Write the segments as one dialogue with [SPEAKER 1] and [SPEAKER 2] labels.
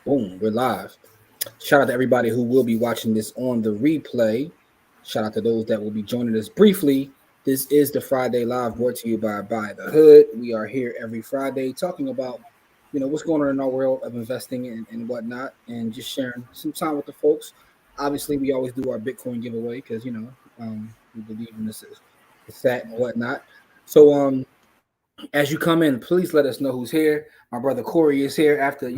[SPEAKER 1] Boom, we're live. Shout out to everybody who will be watching this on the replay. Shout out to those that will be joining us briefly. This is the Friday Live brought to you by the Hood. We are here every Friday talking about, what's going on in our world of investing and whatnot, and just sharing some time with the folks. Obviously, we always do our Bitcoin giveaway because we believe in this is that and whatnot. So as you come in, please let us know who's here. My brother Corey is here after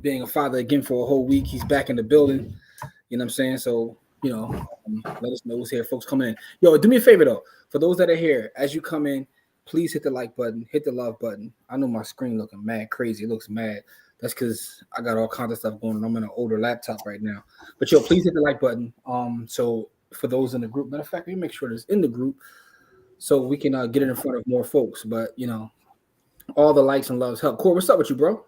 [SPEAKER 1] being a father again for a whole week. He's back in the building. You know what I'm saying? So let us know who's here. Folks, come in. Yo, do me a favor though. For those that are here, as you come in, please hit the like button, hit the love button. I know my screen looking mad crazy. It looks mad. That's because I got all kinds of stuff going on. I'm in an older laptop right now. But yo, please hit the like button. So for those in the group, matter of fact, we make sure it's in the group so we can get it in front of more folks. But all the likes and loves help. Corey, what's up with you, bro?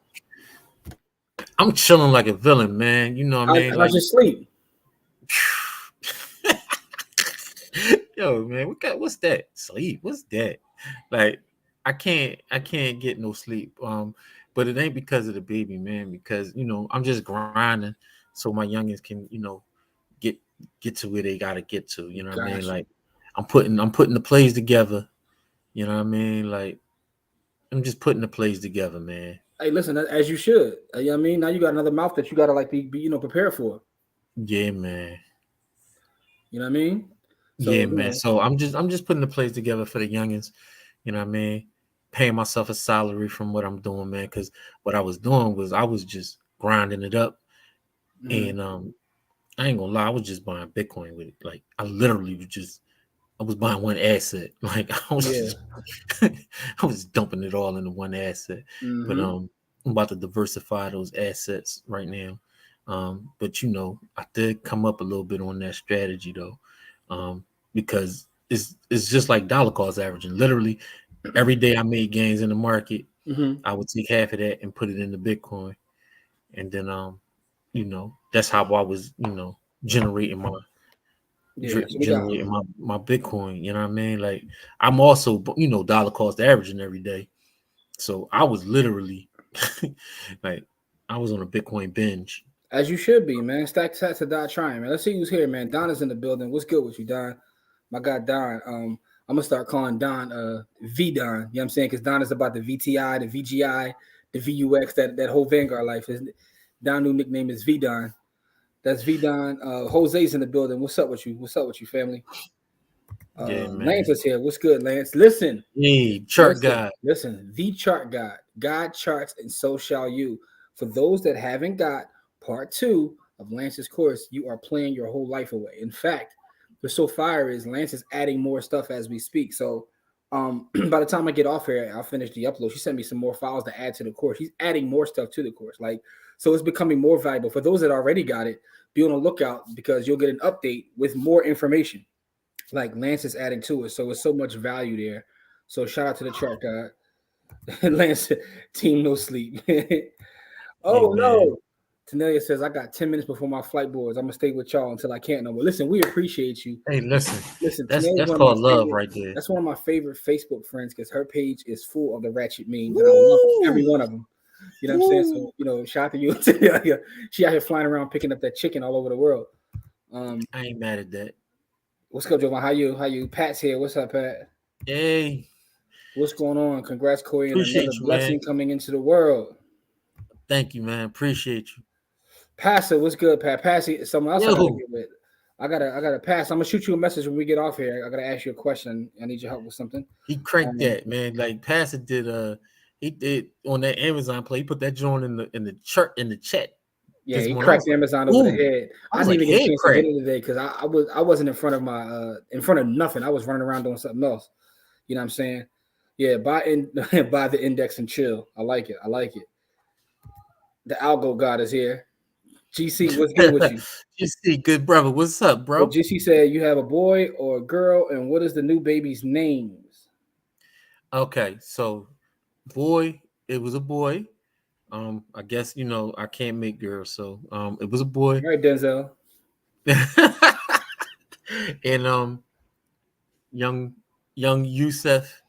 [SPEAKER 2] I'm chilling like a villain, man. You know what I mean?
[SPEAKER 1] How's your sleep?
[SPEAKER 2] Yo, man, what's that? Sleep? What's that? Like, I can't get no sleep. But it ain't because of the baby, man. Because I'm just grinding, so my youngins can get to where they gotta get to. You know what I mean? Like, I'm putting the plays together. You know what I mean? Like, I'm just putting the plays together, man.
[SPEAKER 1] Hey, listen, as you should. You know what I mean? Now you got another mouth that you gotta like be prepared for.
[SPEAKER 2] Yeah, man.
[SPEAKER 1] You know what I mean? So,
[SPEAKER 2] yeah, man. So I'm just putting the plays together for the youngins. You know what I mean? Paying myself a salary from what I'm doing, man. Because what I was doing was I was just grinding it up, and I ain't gonna lie, I was just buying Bitcoin with it. Like I literally I was buying one asset. Like I was just, I was dumping it all into one asset. But I'm about to diversify those assets right now. But I did come up a little bit on that strategy though. Because it's just like dollar cost averaging. Literally, every day I made gains in the market, I would take half of that and put it into Bitcoin, and then that's how I was generating my Bitcoin. You know what I mean? Like I'm also dollar cost averaging every day, so I was literally like I was on a Bitcoin binge.
[SPEAKER 1] As you should be, man. Stack sats to die trying, man. Let's see who's here, man. Don is in the building. What's good with you, Don? My guy Don. I'm gonna start calling Don V Don. You know what I'm saying? Because Don is about the VTI, the VGI, the VUX, that whole Vanguard life. Don new nickname is V Don. That's V Don. Jose's in the building. What's up with you? What's up with you, family?
[SPEAKER 2] Yeah, man.
[SPEAKER 1] Lance is here. What's good, Lance? Listen.
[SPEAKER 2] Hey, chart guy.
[SPEAKER 1] Listen, the chart guy. God charts and so shall you. For those that haven't got part 2 of Lance's course, you are playing your whole life away. In fact, what's so fire is Lance is adding more stuff as we speak. So by the time I get off here, I'll finish the upload. She sent me some more files to add to the course. She's adding more stuff to the course. So it's becoming more valuable. For those that already got it, be on the lookout because you'll get an update with more information. Like Lance is adding to it. So it's so much value there. So shout out to the chart guy. Lance, team no sleep. Oh, no. Tanelia says, I got 10 minutes before my flight boards. I'm going to stay with y'all until I can't no more. Listen, we appreciate you.
[SPEAKER 2] Hey, listen. That's
[SPEAKER 1] Tanelia's
[SPEAKER 2] called love right there.
[SPEAKER 1] That's one of my favorite Facebook friends because her page is full of the ratchet memes. And I love every one of them. You know what I'm saying? So, shout out to you. She out here flying around picking up that chicken all over the world.
[SPEAKER 2] I ain't mad at that.
[SPEAKER 1] What's up, Joe? How you? Pat's here. What's up, Pat?
[SPEAKER 2] Hey.
[SPEAKER 1] What's going on? Congrats, Corey, and
[SPEAKER 2] Appreciate
[SPEAKER 1] another
[SPEAKER 2] you,
[SPEAKER 1] blessing
[SPEAKER 2] man.
[SPEAKER 1] coming into the world.
[SPEAKER 2] Thank you, man. Appreciate you.
[SPEAKER 1] Passer, what's good, Pat? Passy, someone else I gotta get with. I gotta pass. I'm gonna shoot you a message when we get off here. I gotta ask you a question. I need your help with something.
[SPEAKER 2] He cranked that, man. Like Passer did he did on that Amazon play. He put that joint in the chat.
[SPEAKER 1] Yeah, he cracked Amazon over the head. I didn't even get a chance to hit it today because I wasn't in front of in front of nothing. I was running around doing something else. You know what I'm saying? Yeah, buy the index and chill. I like it. The algo god is here. GC, what's good with you?
[SPEAKER 2] GC, good brother. What's up, bro?
[SPEAKER 1] So GC said you have a boy or a girl, and what is the new baby's names?
[SPEAKER 2] Okay, so boy, it was a boy. I guess I can't make girls, so it was a boy.
[SPEAKER 1] All right, Denzel.
[SPEAKER 2] And young Yusef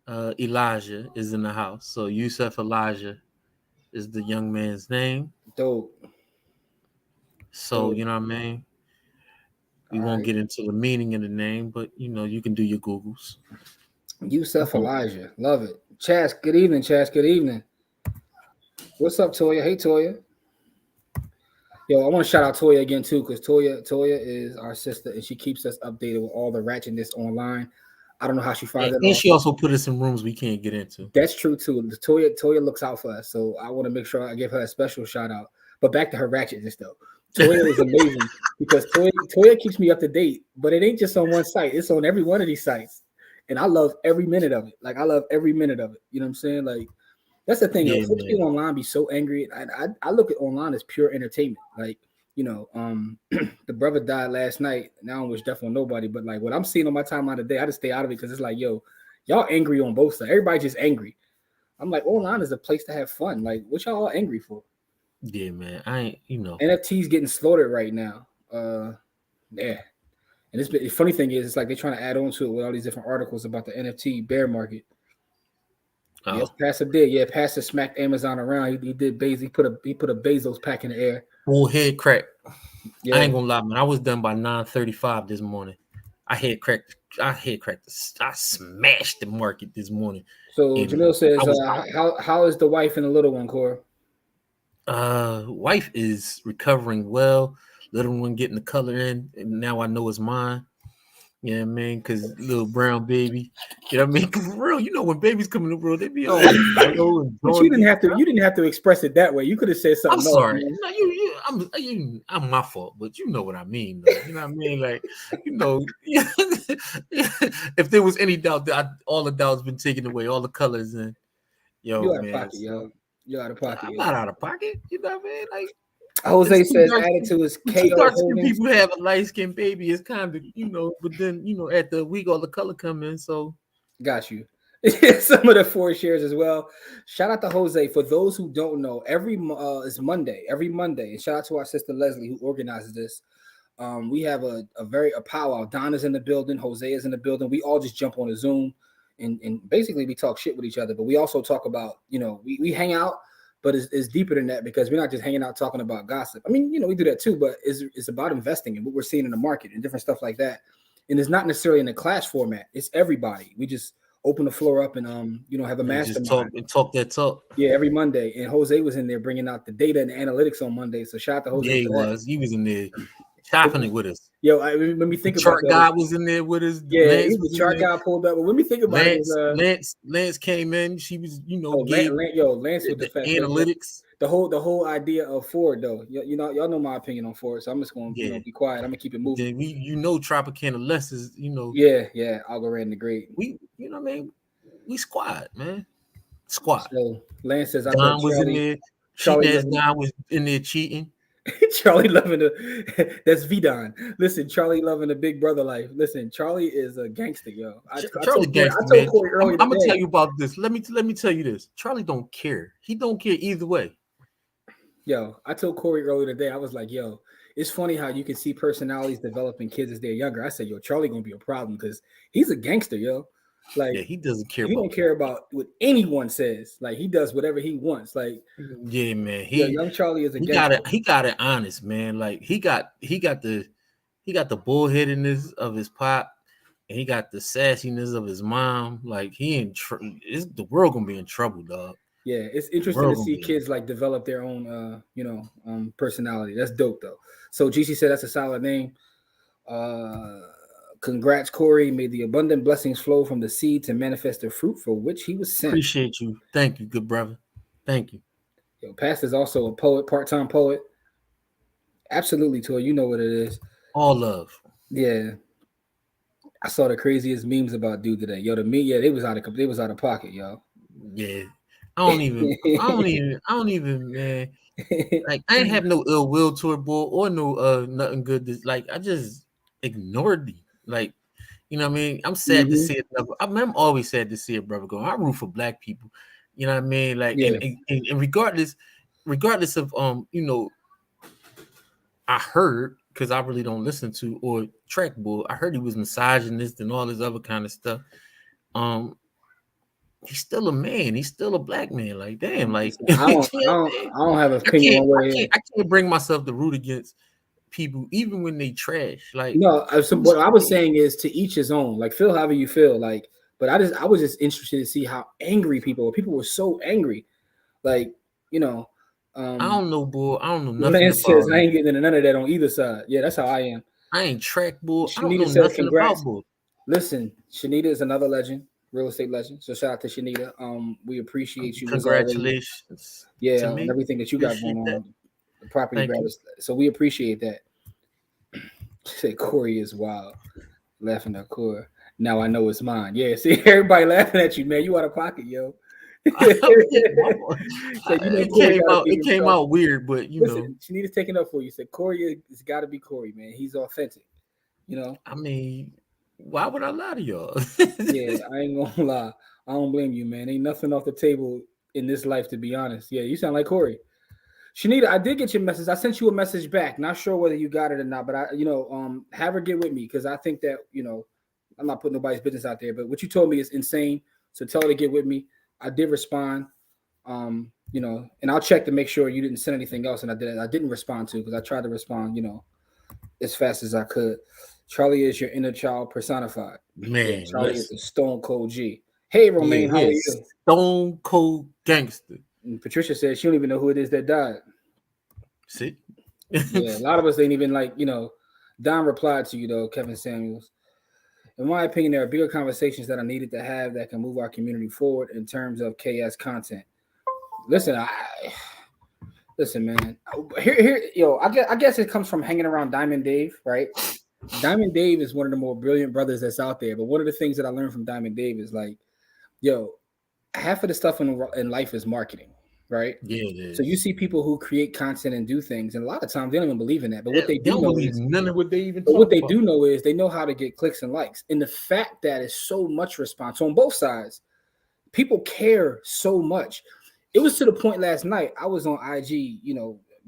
[SPEAKER 2] Elijah is in the house. So Yusef Elijah is the young man's name.
[SPEAKER 1] Dope.
[SPEAKER 2] So,
[SPEAKER 1] Dope.
[SPEAKER 2] you know what I mean? We
[SPEAKER 1] All
[SPEAKER 2] won't
[SPEAKER 1] right.
[SPEAKER 2] get into the meaning of the name, but you know, you can do your Googles.
[SPEAKER 1] Yusef Elijah. Love it. Chas, good evening, Chas. Good evening. What's up, Toya? Hey, Toya. Yo, I want to shout out Toya again too, because Toya is our sister, and she keeps us updated with all the ratchetness online. I don't know how she finds it
[SPEAKER 2] And
[SPEAKER 1] all.
[SPEAKER 2] she also put us in rooms we can't get into.
[SPEAKER 1] That's true too. The Toya looks out for us, so I want to make sure I give her a special shout out. But back to her ratchetness though. Toya is amazing because Toya keeps me up to date, but it ain't just on one site; it's on every one of these sites, and I love every minute of it. Like I love every minute of it. You know what I'm saying? Like that's the thing.
[SPEAKER 2] Yeah,
[SPEAKER 1] Folks be
[SPEAKER 2] man.
[SPEAKER 1] online be so angry. I look at online as pure entertainment. Like the brother died last night. Now I don't wish death on nobody, but like what I'm seeing on my timeline today, I just stay out of it because it's like, yo, y'all angry on both sides. Everybody just angry. I'm like, online is a place to have fun. Like, what y'all all angry for?
[SPEAKER 2] Yeah, man. I ain't, you know.
[SPEAKER 1] NFTs getting slaughtered right now. Yeah. And the funny thing is, it's like they're trying to add on to it with all these different articles about the NFT bear market. Yes,
[SPEAKER 2] Oh,
[SPEAKER 1] Pastor did. Yeah, Pastor smacked Amazon around. He did He put a Bezos pack in the air.
[SPEAKER 2] full head crack. I
[SPEAKER 1] Yeah.
[SPEAKER 2] ain't gonna lie, man. I was done by 9:35 this morning. I head cracked. I head cracked. I smashed the market this morning,
[SPEAKER 1] So
[SPEAKER 2] and
[SPEAKER 1] Jamil
[SPEAKER 2] I
[SPEAKER 1] says,
[SPEAKER 2] was out.
[SPEAKER 1] how is the wife and the little one, Core?
[SPEAKER 2] Wife is recovering well. Little one getting the color in, and now I know it's mine. Yeah, man, because little brown baby. You know what I mean? 'Cause for real, you know when babies come in the world, they be all yellow and
[SPEAKER 1] But you didn't
[SPEAKER 2] jaundice.
[SPEAKER 1] have to. You didn't have to express it that way. You could have said
[SPEAKER 2] I'm
[SPEAKER 1] something else.
[SPEAKER 2] sorry.
[SPEAKER 1] Man.
[SPEAKER 2] No, I'm my fault, but you know what I mean, though. You know what I mean? Like, you know, if there was any doubt, all the doubt's been taken away, all the colors, and yo,
[SPEAKER 1] You out of
[SPEAKER 2] man.
[SPEAKER 1] pocket, yo.
[SPEAKER 2] So
[SPEAKER 1] You out of pocket,
[SPEAKER 2] I'm
[SPEAKER 1] yo.
[SPEAKER 2] not out of pocket. You know what I mean? Like, it's
[SPEAKER 1] Jose
[SPEAKER 2] two
[SPEAKER 1] says
[SPEAKER 2] dark,
[SPEAKER 1] added to his
[SPEAKER 2] two
[SPEAKER 1] KO
[SPEAKER 2] dark skinned
[SPEAKER 1] Holdings.
[SPEAKER 2] people have a light skinned baby. It's kind of, but then at the week all the color come in. So
[SPEAKER 1] Got you. Some of the four shares as well. Shout out to Jose. For those who don't know, every is Monday. Every Monday, and shout out to our sister Leslie who organizes this. We have a powwow. Don is in the building. Jose is in the building. We all just jump on a Zoom, and basically we talk shit with each other. But we also talk about we hang out, but it's deeper than that because we're not just hanging out talking about gossip. I mean we do that too, but it's about investing and what we're seeing in the market and different stuff like that. And it's not necessarily in a class format. It's everybody. We just open the floor up and have a
[SPEAKER 2] and just
[SPEAKER 1] mastermind.
[SPEAKER 2] talk that talk.
[SPEAKER 1] Yeah, every Monday. And Jose was in there bringing out the data and the analytics on Monday. So shout out to Jose
[SPEAKER 2] Yeah, he
[SPEAKER 1] for that.
[SPEAKER 2] was. He was in there chopping it with us.
[SPEAKER 1] Yo, let me
[SPEAKER 2] The
[SPEAKER 1] think about
[SPEAKER 2] chart
[SPEAKER 1] that.
[SPEAKER 2] guy was in there with us.
[SPEAKER 1] Yeah,
[SPEAKER 2] Lance
[SPEAKER 1] he the
[SPEAKER 2] was in
[SPEAKER 1] chart
[SPEAKER 2] there.
[SPEAKER 1] guy pulled up. But when we think about it, was
[SPEAKER 2] Lance came in. She was, gave
[SPEAKER 1] Lance with
[SPEAKER 2] the
[SPEAKER 1] the
[SPEAKER 2] analytics.
[SPEAKER 1] whole idea of Ford though. Y'all know my opinion on Ford, so I'm just gonna
[SPEAKER 2] Yeah.
[SPEAKER 1] be quiet. I'm gonna keep it moving.
[SPEAKER 2] Then Tropicana Les is,
[SPEAKER 1] Yeah, I'll go right in the great.
[SPEAKER 2] we, what I mean, we squad, man. Squad.
[SPEAKER 1] So Lance says, I bet
[SPEAKER 2] Don was in there.
[SPEAKER 1] Charlie
[SPEAKER 2] Cheating ass
[SPEAKER 1] loving
[SPEAKER 2] Don was in there cheating.
[SPEAKER 1] Charlie loving the that's Vidon. Listen, Charlie loving the big brother life. Listen, Charlie is a gangster, yo. I
[SPEAKER 2] Charlie
[SPEAKER 1] told Corey,
[SPEAKER 2] gangster, man.
[SPEAKER 1] earlier
[SPEAKER 2] I'm gonna
[SPEAKER 1] today.
[SPEAKER 2] tell you about this. Let me tell you this. Charlie don't care. He don't care either way.
[SPEAKER 1] Yo, I told Corey earlier today, I was like, yo, it's funny how you can see personalities developing kids as they're younger. I said, yo, Charlie gonna be a problem because he's a gangster, yo.
[SPEAKER 2] Yeah,
[SPEAKER 1] Like
[SPEAKER 2] he doesn't care
[SPEAKER 1] he
[SPEAKER 2] about
[SPEAKER 1] don't care about what anyone says. Like he does whatever he wants. Like
[SPEAKER 2] yeah, man.
[SPEAKER 1] yo, young Charlie is a
[SPEAKER 2] He got
[SPEAKER 1] gangster.
[SPEAKER 2] it. He got it honest, man. Like he got the bullheadedness of his pop, and he got the sassiness of his mom. Like he the world gonna be in trouble, dog.
[SPEAKER 1] Yeah, it's
[SPEAKER 2] The
[SPEAKER 1] interesting to
[SPEAKER 2] world gonna
[SPEAKER 1] see
[SPEAKER 2] be in
[SPEAKER 1] kids like develop their own personality. That's dope though. So GC said that's a solid name. Congrats, Corey. May the abundant blessings flow from the seed to manifest the fruit for which he was sent.
[SPEAKER 2] Appreciate you. Thank you, good brother. Thank you.
[SPEAKER 1] Yo, Pastor's also a poet, part-time poet. Absolutely, Tor. You know what it is.
[SPEAKER 2] All love.
[SPEAKER 1] Yeah. I saw the craziest memes about dude today. Yo, the me, yeah, they was out of pocket, yo.
[SPEAKER 2] Yeah. I don't even, man. Like I ain't have no ill will toward boy or no nothing good. Like I just ignored him. Like, you know what I mean? I'm sad to
[SPEAKER 1] Mm-hmm.
[SPEAKER 2] see it. I'm always sad to see a brother go. I root for black people. You know what I mean? Like,
[SPEAKER 1] Yeah.
[SPEAKER 2] and regardless of I heard because I really don't listen to or track bull. I heard he was misogynist and all this other kind of stuff. he's still a man. He's still a black man. Like, damn, like
[SPEAKER 1] Listen,
[SPEAKER 2] you
[SPEAKER 1] I
[SPEAKER 2] know
[SPEAKER 1] don't,
[SPEAKER 2] what
[SPEAKER 1] I
[SPEAKER 2] I'm
[SPEAKER 1] don't,
[SPEAKER 2] saying?
[SPEAKER 1] I don't have an
[SPEAKER 2] I
[SPEAKER 1] opinion
[SPEAKER 2] can't,
[SPEAKER 1] one
[SPEAKER 2] I
[SPEAKER 1] way.
[SPEAKER 2] can't, I can't bring myself to root against people, even when they trash. Like,
[SPEAKER 1] No, what I was saying is to each his own. Like, feel however you feel. Like, but I was just interested to see how angry people were. People were so angry. Like, you know,
[SPEAKER 2] I
[SPEAKER 1] um,
[SPEAKER 2] don't know, boy. I don't know nothing
[SPEAKER 1] Lance says
[SPEAKER 2] about
[SPEAKER 1] I
[SPEAKER 2] it.
[SPEAKER 1] ain't getting into none of that on either side. Yeah, that's how I am.
[SPEAKER 2] I ain't track bull. I don't
[SPEAKER 1] Shanita
[SPEAKER 2] know
[SPEAKER 1] says
[SPEAKER 2] nothing about
[SPEAKER 1] congrats.
[SPEAKER 2] bull.
[SPEAKER 1] Listen, Shanita is another legend, real estate legend. So shout out to Shanita. We appreciate you as always.
[SPEAKER 2] Congratulations to
[SPEAKER 1] Yeah, and
[SPEAKER 2] me.
[SPEAKER 1] everything that you got going
[SPEAKER 2] Appreciate that.
[SPEAKER 1] on. The property
[SPEAKER 2] Thank you.
[SPEAKER 1] values. So we appreciate that. Say Corey is wild. Laughing at Corey. Now I know it's mine. Yeah, see everybody laughing at you, man. You out of pocket, yo. So you know Corey gotta be
[SPEAKER 2] It came
[SPEAKER 1] himself.
[SPEAKER 2] out weird, but you know,
[SPEAKER 1] Listen, Shanita's taking up for you. Said Corey has gotta be Corey, man. He's authentic. You know?
[SPEAKER 2] I mean, why would I lie to y'all?
[SPEAKER 1] Yeah, I ain't gonna lie. I don't blame you, man. Ain't nothing off the table in this life, to be honest. Yeah, you sound like Corey. Shanita, I did get your message. I sent you a message back. Not sure whether you got it or not, but have her get with me because I think that I'm not putting nobody's business out there. But what you told me is insane. So tell her to get with me. I did respond. And I'll check to make sure you didn't send anything else, and I didn't respond to because I tried to respond, as fast as I could. Charlie is your inner child personified. Yeah,
[SPEAKER 2] Man,
[SPEAKER 1] Charlie is
[SPEAKER 2] listen.
[SPEAKER 1] a stone cold G. Hey,
[SPEAKER 2] Yeah,
[SPEAKER 1] Romaine, how are
[SPEAKER 2] yes.
[SPEAKER 1] you?
[SPEAKER 2] Stone cold gangster.
[SPEAKER 1] And Patricia says she don't even know who it is that died.
[SPEAKER 2] See?
[SPEAKER 1] Yeah, a lot of us ain't even Don replied to you though, Kevin Samuels. In my opinion, there are bigger conversations that are needed to have that can move our community forward in terms of KS content. Listen, listen, man. I guess it comes from hanging around Diamond Dave, right? Diamond Dave is one of the more brilliant brothers that's out there. But one of the things that I learned from Diamond Dave is half of the stuff in life is marketing, right?
[SPEAKER 2] Yeah, it
[SPEAKER 1] So you
[SPEAKER 2] is.
[SPEAKER 1] see people who create content and do things, and a lot of times they don't even believe in that. But
[SPEAKER 2] They don't believe none of what they even
[SPEAKER 1] what
[SPEAKER 2] talk
[SPEAKER 1] they
[SPEAKER 2] about.
[SPEAKER 1] do know is they know how to get clicks and likes. And the fact that is so much response on both sides, people care so much. It was to the point last night I was on IG,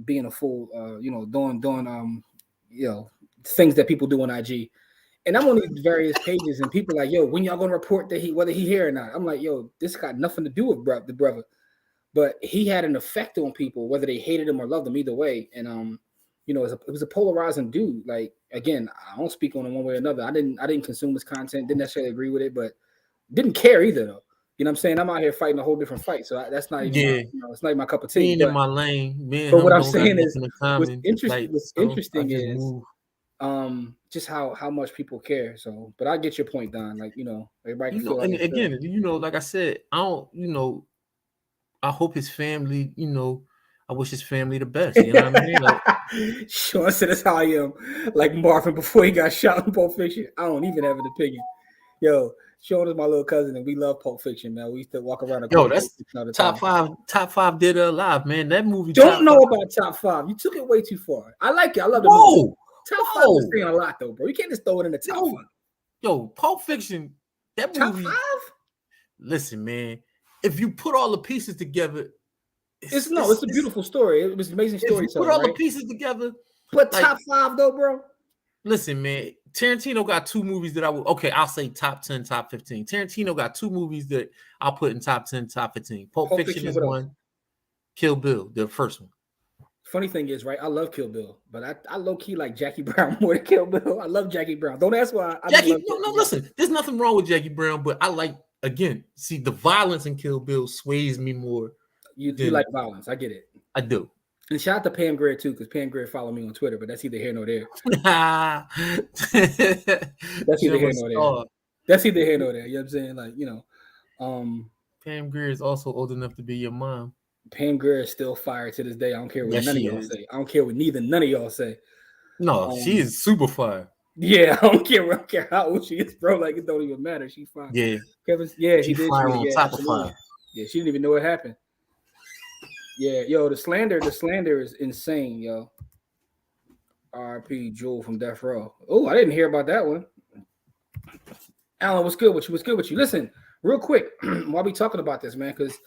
[SPEAKER 1] being a fool, doing things that people do on IG. And I'm on these various pages, and people like, yo, when y'all gonna report that whether he here or not? I'm like, yo, this got nothing to do with the brother, but he had an effect on people, whether they hated him or loved him, either way. And it was a polarizing dude. Like again, I don't speak on him one way or another. I didn't consume his content, didn't necessarily agree with it, but didn't care either though. You know what I'm saying? I'm out here fighting a whole different fight, so that's not even
[SPEAKER 2] Yeah,
[SPEAKER 1] it's not even my cup of
[SPEAKER 2] he
[SPEAKER 1] tea.
[SPEAKER 2] ain't in my lane. Me and
[SPEAKER 1] But what
[SPEAKER 2] him
[SPEAKER 1] I'm
[SPEAKER 2] don't got
[SPEAKER 1] saying is,
[SPEAKER 2] nothing in common. Like,
[SPEAKER 1] what's
[SPEAKER 2] so I
[SPEAKER 1] interesting
[SPEAKER 2] just
[SPEAKER 1] is
[SPEAKER 2] move.
[SPEAKER 1] just how much people care. So, but I get your point, Don. Like everybody can feel how
[SPEAKER 2] And
[SPEAKER 1] they feel.
[SPEAKER 2] again, like I said, I don't, I hope his family, I wish his family the best. You know what I mean? Like,
[SPEAKER 1] Sean said that's how I am. Like Marvin before he got shot in Pulp Fiction. I don't even have an opinion. Yo, Sean is my little cousin, and we love Pulp Fiction, man. We used to walk around and
[SPEAKER 2] yo,
[SPEAKER 1] quote Pulp
[SPEAKER 2] that's
[SPEAKER 1] Fiction all the time.
[SPEAKER 2] top five dead or alive, man. That movie
[SPEAKER 1] Don't
[SPEAKER 2] top
[SPEAKER 1] know
[SPEAKER 2] five.
[SPEAKER 1] about top five. You took it way too far. I like it. I love the movie.
[SPEAKER 2] Whoa,
[SPEAKER 1] Top five is
[SPEAKER 2] whoa,
[SPEAKER 1] saying a lot, though, bro. You can't just throw it in the top
[SPEAKER 2] yo,
[SPEAKER 1] five.
[SPEAKER 2] yo, Pulp Fiction. That
[SPEAKER 1] Top
[SPEAKER 2] movie.
[SPEAKER 1] five?
[SPEAKER 2] Listen, man. If you put all the pieces together,
[SPEAKER 1] It's a beautiful story. It was amazing
[SPEAKER 2] if you put
[SPEAKER 1] storytelling,
[SPEAKER 2] all the
[SPEAKER 1] right?
[SPEAKER 2] pieces together,
[SPEAKER 1] But
[SPEAKER 2] like,
[SPEAKER 1] top five, though, bro.
[SPEAKER 2] listen, man. Tarantino got two movies that I'll say top 10, top 15. Tarantino got two movies that I'll put in top 10, top 15. Pulp Fiction is
[SPEAKER 1] What else?
[SPEAKER 2] one. Kill Bill, the first one.
[SPEAKER 1] Funny thing is, right? I love Kill Bill, but I low key like Jackie Brown more than Kill Bill. I love Jackie Brown. Don't ask why. I just
[SPEAKER 2] Jackie,
[SPEAKER 1] love
[SPEAKER 2] no,
[SPEAKER 1] Jackie Brown.
[SPEAKER 2] listen. There's nothing wrong with Jackie Brown, but I like, again, see, the violence in Kill Bill sways me more.
[SPEAKER 1] You
[SPEAKER 2] than
[SPEAKER 1] like violence. I get it.
[SPEAKER 2] I do.
[SPEAKER 1] And shout out to Pam Grier too, because Pam Grier followed me on Twitter, but that's either here nor there. That's either here nor there. That's either here nor there. You know what I'm saying? Like,
[SPEAKER 2] Pam Grier is also old enough to be your mom.
[SPEAKER 1] Pam Grier is still fired to this day. I don't care what
[SPEAKER 2] Yes,
[SPEAKER 1] none of
[SPEAKER 2] she
[SPEAKER 1] y'all
[SPEAKER 2] is.
[SPEAKER 1] say. I don't care what none of y'all say.
[SPEAKER 2] No, she is super fire.
[SPEAKER 1] Yeah, I don't care how old she is, bro. Like it don't even matter. She's fine.
[SPEAKER 2] Yeah.
[SPEAKER 1] Kevin, yeah,
[SPEAKER 2] She
[SPEAKER 1] he did.
[SPEAKER 2] fire on
[SPEAKER 1] Yeah,
[SPEAKER 2] top
[SPEAKER 1] absolutely.
[SPEAKER 2] of fire.
[SPEAKER 1] Yeah, she didn't even know what happened. Yeah, yo, the slander is insane, yo. R.P. Jewel from Death Row. Oh, I didn't hear about that one. Alan, what's good with you? What's good with you? Listen, real quick, while we talking about this, man, because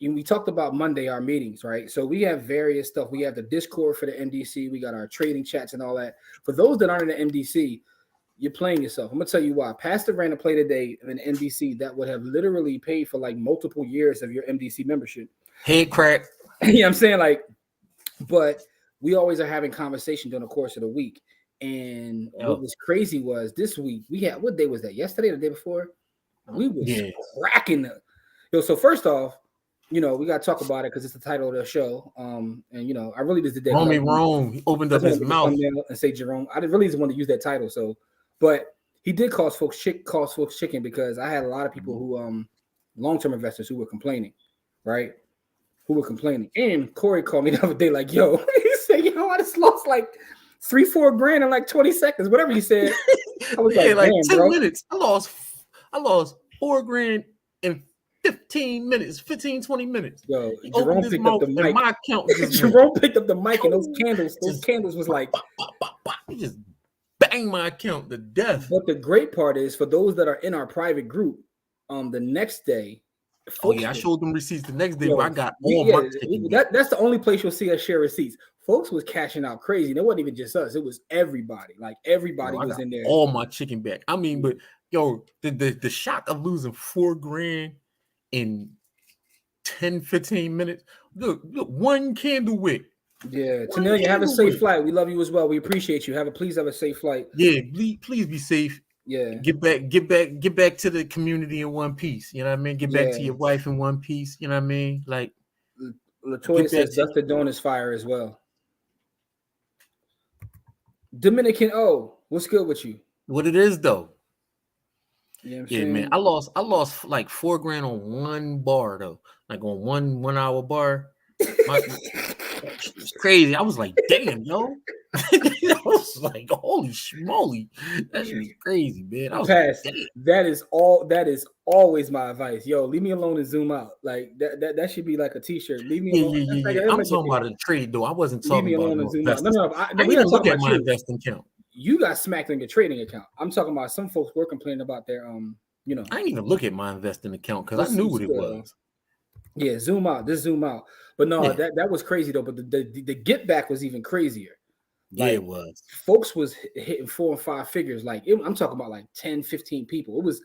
[SPEAKER 1] we talked about Monday, our meetings, right? So we have various stuff. We have the Discord for the MDC. We got our trading chats and all that. For those that aren't in the MDC, You're playing yourself. I'm gonna tell you why. Pastor ran a play today in NBC that would have literally paid for like multiple years of your MDC membership.
[SPEAKER 2] Head crack.
[SPEAKER 1] You know what I'm saying? Like, but we always are having conversation during the course of the week. And what was crazy was this week we had, what day was that? Yesterday or the day before? We was cracking the So first off, we got to talk about it because it's the title of the show. And I really just did that.
[SPEAKER 2] Rome, he opened up his mouth
[SPEAKER 1] and say Jerome. I really just want to use that title. So, but he did cost folks chicken because I had a lot of people who long-term investors who were complaining, right? Who were complaining. And Corey called me the other day, like, yo, he said, I just lost like $3-4 grand in like 20 seconds, whatever he said. I was like
[SPEAKER 2] 10 minutes. I lost $4 grand in 15 minutes, 20 minutes.
[SPEAKER 1] Yo, Jerome picked up the mic.
[SPEAKER 2] My account
[SPEAKER 1] Jerome picked up the mic and those candles was like
[SPEAKER 2] he just banged my account to death.
[SPEAKER 1] But the great part is for those that are in our private group, the next day.
[SPEAKER 2] I showed them receipts the next day where I got all my tickets.
[SPEAKER 1] That's the only place you'll see us share receipts. Folks was cashing out crazy. And it wasn't even just us, it was everybody. Like everybody was in there.
[SPEAKER 2] All my chicken back. I mean, but the shock of losing $4 grand in 10-15 minutes. Look, one candle wick.
[SPEAKER 1] Yeah, Tanelia, have a safe flight. We love you as well. We appreciate you. Please have a safe flight.
[SPEAKER 2] Yeah, please be safe.
[SPEAKER 1] Yeah,
[SPEAKER 2] get back to the community in one piece. You know what I mean? Get back to your wife in one piece. You know what I mean? Like
[SPEAKER 1] Latoya says, Dr. Dawn is fire as well. Dominican O, what's good with you?
[SPEAKER 2] What it is though?
[SPEAKER 1] Yeah,
[SPEAKER 2] man. I lost like $4 grand on one bar though, like on one hour bar. It's crazy. I was like, damn, yo. I was like, holy schmoly. That shit was crazy, man. I was
[SPEAKER 1] that is always my advice. Yo, leave me alone and zoom out. Like that should be like a t-shirt. Leave me alone.
[SPEAKER 2] Yeah. I'm talking about a trade though. I wasn't talking about no investors.
[SPEAKER 1] No,
[SPEAKER 2] I didn't look at my investing account.
[SPEAKER 1] You got smacked on your trading account. I'm talking about some folks were complaining about their I
[SPEAKER 2] didn't even look at my investing account because I knew what it was.
[SPEAKER 1] Yeah, zoom out. Just zoom out. But no, that was crazy though. But the get back was even crazier.
[SPEAKER 2] Like, it was.
[SPEAKER 1] Folks was hitting 4 and 5 figures. Like I'm talking about like 10, 15 people. It was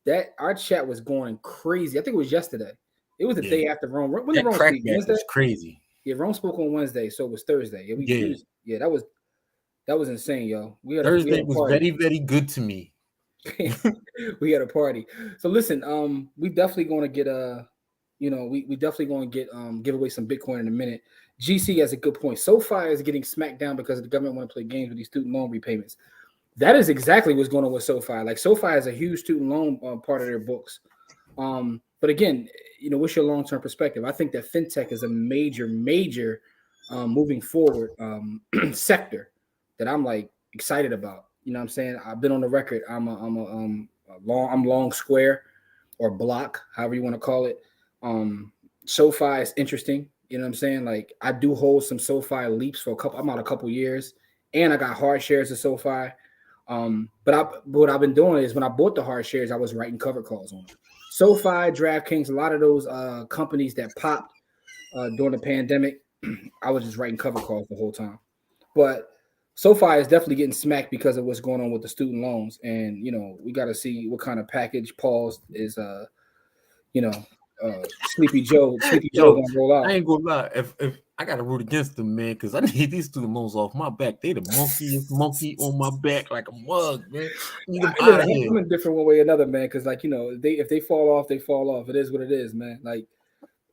[SPEAKER 1] that our chat was going crazy. I think it was yesterday. It was the day after Rome. When did Rome speak? Wednesday?
[SPEAKER 2] Was crazy.
[SPEAKER 1] Yeah, Rome spoke on Wednesday, so it was Thursday. That was insane, yo.
[SPEAKER 2] Thursday was very, very good to me.
[SPEAKER 1] We had a party. So listen, we definitely going to get we definitely going to get give away some Bitcoin in a minute. GC has a good point. SoFi is getting smacked down because the government want to play games with these student loan repayments. That is exactly what's going on with SoFi. Like SoFi has a huge student loan part of their books. But again, what's your long-term perspective? I think that fintech is a major moving forward sector that I'm like excited about. You know what I'm saying? I've been on the record. I'm long Square or Block, however you want to call it. SoFi is interesting. You know what I'm saying? Like I do hold some SoFi leaps for a couple years, and I got hard shares of SoFi. But what I've been doing is when I bought the hard shares, I was writing cover calls on them. SoFi, DraftKings, a lot of those companies that popped during the pandemic, I was just writing cover calls the whole time. But SoFi is definitely getting smacked because of what's going on with the student loans, and we got to see what kind of package Paul's is. Sleepy Joe gonna roll out.
[SPEAKER 2] I ain't gonna lie. If I gotta root against them, man, because I need these student loans off my back. They the monkey on my back like a mug, man.
[SPEAKER 1] I'm indifferent one way or another, man. Because if they fall off, they fall off. It is what it is, man. Like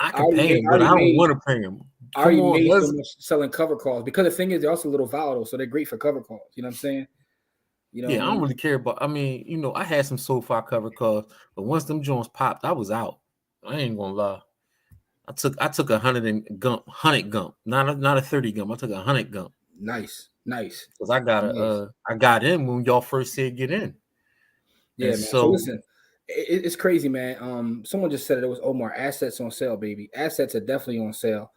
[SPEAKER 2] I can pay them, but I don't want to pay them.
[SPEAKER 1] I already made so much selling cover calls because the thing is they're also a little volatile, so they're great for cover calls. You know what I'm saying?
[SPEAKER 2] I don't really care about. I mean, I had some SoFi cover calls, but once them joints popped, I was out. I ain't gonna lie. I took 100 gump, not a 30 gump. I took 100 gump.
[SPEAKER 1] Nice.
[SPEAKER 2] Because I got in when y'all first said get in.
[SPEAKER 1] Yeah, man. So listen, it's crazy, man. Someone just said it was Omar. Assets on sale, baby. Assets are definitely on sale.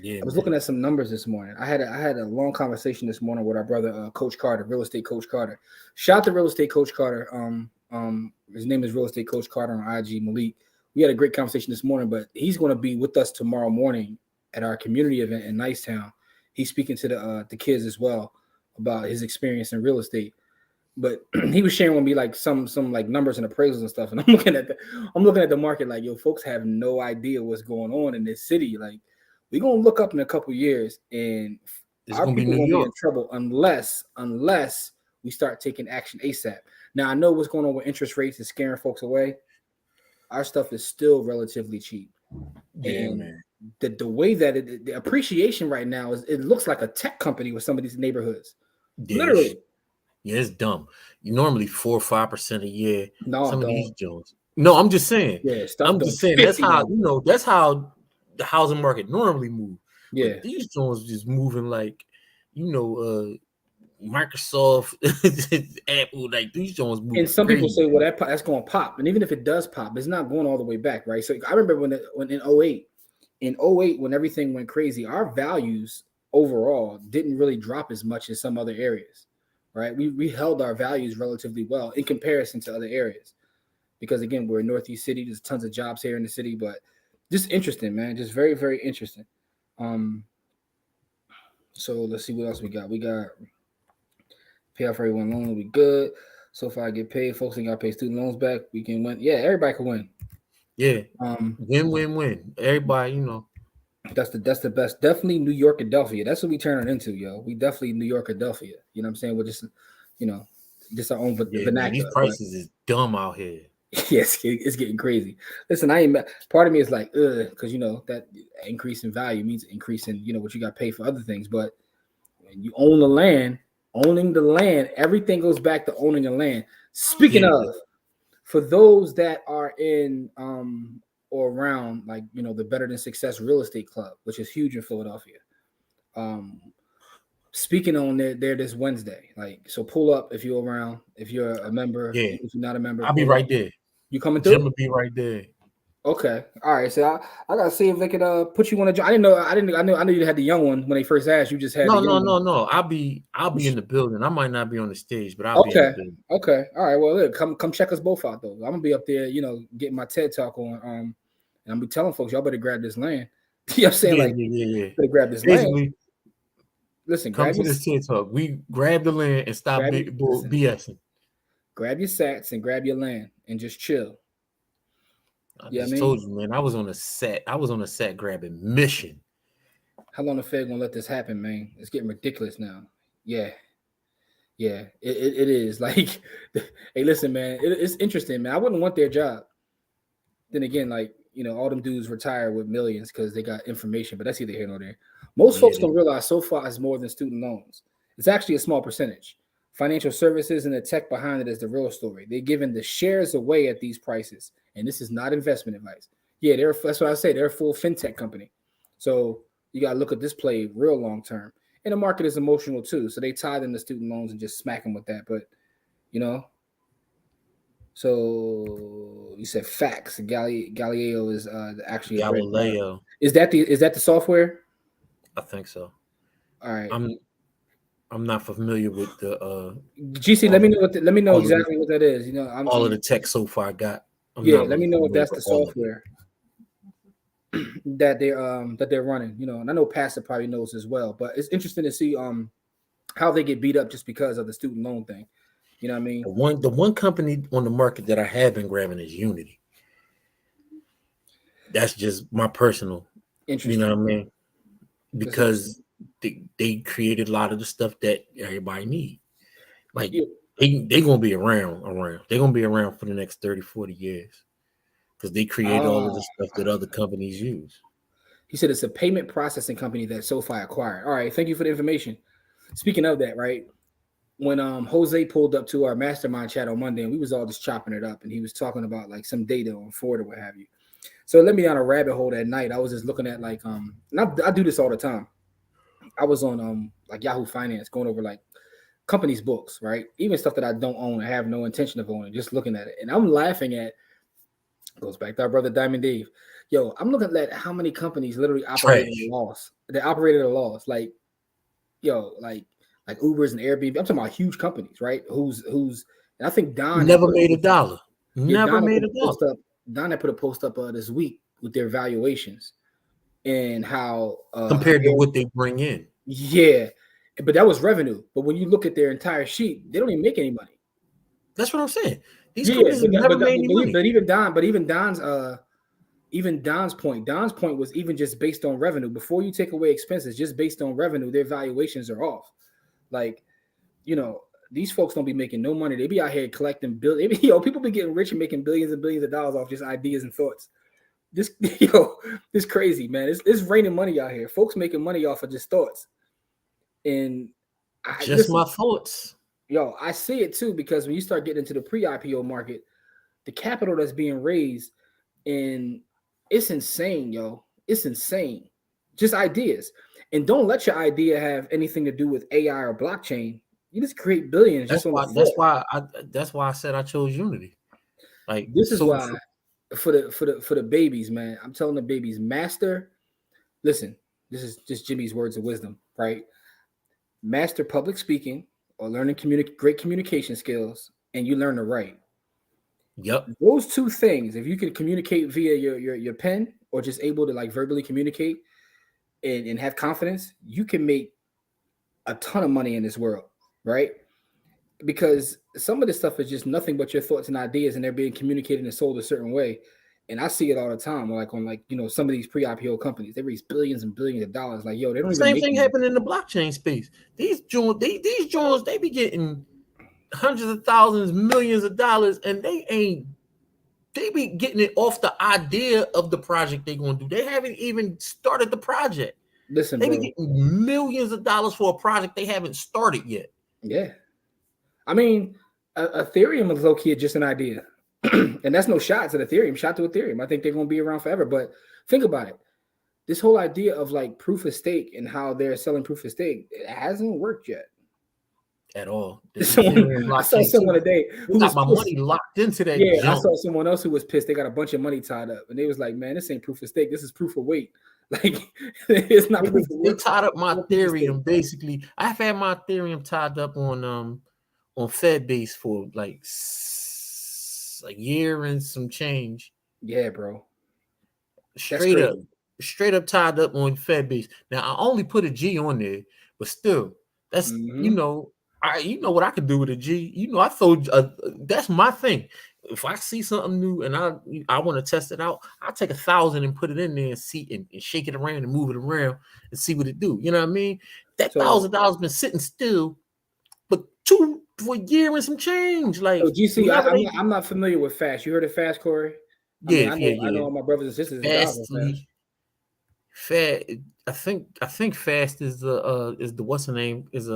[SPEAKER 2] Yeah,
[SPEAKER 1] I was looking at some numbers this morning. I had a long conversation this morning with our brother, Coach Carter, Real Estate Coach Carter. Shout out to Real Estate Coach Carter. His name is Real Estate Coach Carter on IG, Malik. We had a great conversation this morning, but he's going to be with us tomorrow morning at our community event in Nicetown. He's speaking to the kids as well about his experience in real estate. But he was sharing with me like some like numbers and appraisals and stuff, and I'm looking at the market like, yo, folks have no idea what's going on in this city. Like, we're gonna look up in a couple years, and
[SPEAKER 2] It's
[SPEAKER 1] our
[SPEAKER 2] gonna be
[SPEAKER 1] people
[SPEAKER 2] New
[SPEAKER 1] gonna be in
[SPEAKER 2] York.
[SPEAKER 1] trouble unless we start taking action ASAP. Now I know what's going on with interest rates is scaring folks away. Our stuff is still relatively cheap,
[SPEAKER 2] Yeah,
[SPEAKER 1] and
[SPEAKER 2] man.
[SPEAKER 1] the way that the appreciation right now is, it looks like a tech company with some of these neighborhoods,
[SPEAKER 2] Yeah,
[SPEAKER 1] literally.
[SPEAKER 2] yeah, it's dumb. You normally 4 or 5% a year.
[SPEAKER 1] No,
[SPEAKER 2] Some of
[SPEAKER 1] dog.
[SPEAKER 2] these Jones. No, I'm just saying.
[SPEAKER 1] Yeah, stuff
[SPEAKER 2] I'm
[SPEAKER 1] doing
[SPEAKER 2] just saying that's
[SPEAKER 1] 50
[SPEAKER 2] how
[SPEAKER 1] now.
[SPEAKER 2] that's how the housing market normally move.
[SPEAKER 1] Yeah.
[SPEAKER 2] But these Jones just moving like Microsoft, Apple, like these Jones
[SPEAKER 1] And
[SPEAKER 2] moving
[SPEAKER 1] some people
[SPEAKER 2] crazy.
[SPEAKER 1] say, well, that's going to pop. And even if it does pop, it's not going all the way back, right? So I remember when in '08, when everything went crazy, our values overall didn't really drop as much as some other areas, right? We held our values relatively well in comparison to other areas because, again, we're in Northeast City. There's tons of jobs here in the city, but just interesting, man. Just very, very interesting. Um, so let's see what else we got. We got pay off everyone loan. We good. So far, I get paid. Folks ain't got to pay student loans back. We can win. Yeah, everybody can win.
[SPEAKER 2] Yeah.
[SPEAKER 1] Um,
[SPEAKER 2] Win, win, win. Everybody,
[SPEAKER 1] that's the best. Definitely New York Adelphia. That's what we turn it into, yo. We definitely New York Adelphia. You know what I'm saying? We're just, you know, just our own
[SPEAKER 2] yeah, man. These
[SPEAKER 1] vernacular. But
[SPEAKER 2] prices is dumb out here.
[SPEAKER 1] yes, it's getting crazy. Listen, I ain't. Part of me is like, because that increase in value means increase in what you got to pay for other things. But when you own the land, owning the land, everything goes back to owning the land. Speaking
[SPEAKER 2] Yeah.
[SPEAKER 1] of, for those that are in or around like the Better Than Success Real Estate Club, which is huge in Philadelphia. Um, speaking on there this Wednesday. Like, so pull up if you're around, if you're a member,
[SPEAKER 2] Yeah.
[SPEAKER 1] if you're not a member,
[SPEAKER 2] I'll be
[SPEAKER 1] pull up.
[SPEAKER 2] right there.
[SPEAKER 1] You coming
[SPEAKER 2] Jim
[SPEAKER 1] through?
[SPEAKER 2] will be right there.
[SPEAKER 1] Okay. All right. So I gotta see if they could put you on a job. I know you had the young one when they first asked. You just had the
[SPEAKER 2] No, no,
[SPEAKER 1] young one.
[SPEAKER 2] no, no. I'll be in the building. I might not be on the stage, but I'll be in the
[SPEAKER 1] Okay.
[SPEAKER 2] building.
[SPEAKER 1] Okay. All right. Well, look, come check us both out though. I'm gonna be up there, getting my TED talk on. And I'm be telling folks, y'all better grab this land. You know what I'm saying?
[SPEAKER 2] Yeah,
[SPEAKER 1] Like,
[SPEAKER 2] yeah.
[SPEAKER 1] better grab this land.
[SPEAKER 2] Basically,
[SPEAKER 1] Listen,
[SPEAKER 2] come to this TED talk. We grab the land and stop
[SPEAKER 1] listen,
[SPEAKER 2] BSing.
[SPEAKER 1] grab your sats and grab your land and just chill.
[SPEAKER 2] I
[SPEAKER 1] Yeah,
[SPEAKER 2] just told you, man. I was on a set. I was on a set grabbing mission.
[SPEAKER 1] How long the Fed gonna let this happen, man? It's getting ridiculous now. Yeah. Yeah, it is. Like, hey, listen, man, it's interesting, man. I wouldn't want their job. Then again, like, all them dudes retire with millions because they got information, but that's either here nor there. Most folks
[SPEAKER 2] Yeah,
[SPEAKER 1] don't realize so far it's more than student loans. It's actually a small percentage. Financial services and the tech behind it is the real story. They're giving the shares away at these prices, and this is not investment advice. Yeah, that's what I say. They're a full fintech company, so you got to look at this play real long term. And the market is emotional too, so they tie them to student loans and just smack them with that. But you know, so you said facts. Galileo is actually a great product.
[SPEAKER 2] Galileo.
[SPEAKER 1] Is that the software?
[SPEAKER 2] I think so.
[SPEAKER 1] All right.
[SPEAKER 2] I'm not familiar with the
[SPEAKER 1] GC,
[SPEAKER 2] all
[SPEAKER 1] let me
[SPEAKER 2] of
[SPEAKER 1] know let me know
[SPEAKER 2] all of the
[SPEAKER 1] exactly what that is.
[SPEAKER 2] all of the tech so far I got. I'm
[SPEAKER 1] Yeah.
[SPEAKER 2] not
[SPEAKER 1] Let
[SPEAKER 2] really
[SPEAKER 1] me know if
[SPEAKER 2] familiar
[SPEAKER 1] that's the
[SPEAKER 2] with all of it.
[SPEAKER 1] software that they're running. And I know Pastor probably knows as well. But it's interesting to see how they get beat up just because of the student loan thing. You know what I mean?
[SPEAKER 2] The one company on the market that I have been grabbing is Unity. That's just my personal, you know
[SPEAKER 1] Interesting.
[SPEAKER 2] what I mean?
[SPEAKER 1] That's interesting.
[SPEAKER 2] Because they created a lot of the stuff that everybody need. Like
[SPEAKER 1] Yeah.
[SPEAKER 2] they gonna be around. They're gonna be around for the next 30, 40 years. Because they create all of the stuff that other companies use.
[SPEAKER 1] He said it's a payment processing company that SoFi acquired. All right, thank you for the information. Speaking of that, right? When Jose pulled up to our mastermind chat on Monday, and we was all just chopping it up, and he was talking about like some data on Ford or what have you. So it led me down a rabbit hole that night. I was just looking at like and I do this all the time. I was on like Yahoo Finance going over like companies' books, right? Even stuff that I don't own, I have no intention of owning, just looking at it. And I'm laughing at, goes back to our brother Diamond Dave. Yo, I'm looking at how many companies literally operate at a
[SPEAKER 2] Trash.
[SPEAKER 1] loss. They operate at a loss. Like, yo, like Ubers and Airbnb. I'm talking about huge companies, right? And I think Don had
[SPEAKER 2] Never
[SPEAKER 1] put a
[SPEAKER 2] made a
[SPEAKER 1] post up.
[SPEAKER 2] dollar.
[SPEAKER 1] Yeah,
[SPEAKER 2] Never made a dollar.
[SPEAKER 1] Don had put a post up this week with their valuations and how
[SPEAKER 2] Compared to what they bring in.
[SPEAKER 1] yeah, but that was revenue. But when you look at their entire sheet, they don't even make any money.
[SPEAKER 2] That's what I'm saying. These
[SPEAKER 1] Yeah,
[SPEAKER 2] companies have never made any money.
[SPEAKER 1] but even Don's point was even just based on revenue. Before you take away expenses, just based on revenue, their valuations are off. Like, you know, these folks don't be making no money. They be out here collecting billions. People be getting rich and making billions and billions of dollars off just ideas and thoughts. This crazy, man. It's raining money out here. Folks making money off of just thoughts. And
[SPEAKER 2] My thoughts.
[SPEAKER 1] I see it too, because when you start getting into the pre-IPO market, the capital that's being raised, and it's insane, yo. It's insane. Just ideas. And don't let your idea have anything to do with AI or blockchain. You just create billions.
[SPEAKER 2] That's why I said I chose Unity. Like,
[SPEAKER 1] this is why for the babies, man. I'm telling the babies, master. Listen, this is just Jimmy's words of wisdom, right? Master public speaking or learning great communication skills, and you learn to write.
[SPEAKER 2] Yep.
[SPEAKER 1] Those two things, if you can communicate via your pen or just able to like verbally communicate and have confidence, you can make a ton of money in this world, right? Because some of this stuff is just nothing but your thoughts and ideas, and they're being communicated and sold a certain way. And I see it all the time, like on some of these pre-IPO companies, they raise billions and billions of dollars. Like, yo, they don't even
[SPEAKER 2] same thing happened in the blockchain space. These joints, they be getting hundreds of thousands, millions of dollars, and they be getting it off the idea of the project they're gonna do. They haven't even started the project.
[SPEAKER 1] Listen,
[SPEAKER 2] they be getting millions of dollars for a project they haven't started yet.
[SPEAKER 1] Yeah. I mean, Ethereum is low-key just an idea. And that's no shot to Ethereum. Shot to Ethereum. I think they're going to be around forever. But think about it. This whole idea of like proof of stake and how they're selling proof of stake, it hasn't worked yet.
[SPEAKER 2] At all.
[SPEAKER 1] I saw someone today
[SPEAKER 2] who got my money locked into that.
[SPEAKER 1] Yeah, jump. I saw someone else who was pissed. They got a bunch of money tied up. And they was like, man, this ain't proof of stake. This is proof of weight. Like, it's not proof of
[SPEAKER 2] work. They tied up my Ethereum, basically. I've had my Ethereum tied up on Fedbase for like a year and some change.
[SPEAKER 1] Yeah, bro.
[SPEAKER 2] Straight up tied up on Fedbase. Now I only put a G on there, but still, that's you know what I could do with a G. I throw that's my thing. If I see something new and I want to test it out, I'll take 1,000 and put it in there and see and shake it around and move it around and see what it do. You know what I mean? That $1,000 been sitting still, but for a year and some change. Like,
[SPEAKER 1] so GC, I'm not familiar with Fast. You heard of Fast, Corey?
[SPEAKER 2] I
[SPEAKER 1] know all my brothers and sisters.
[SPEAKER 2] I think Fast is the what's the name is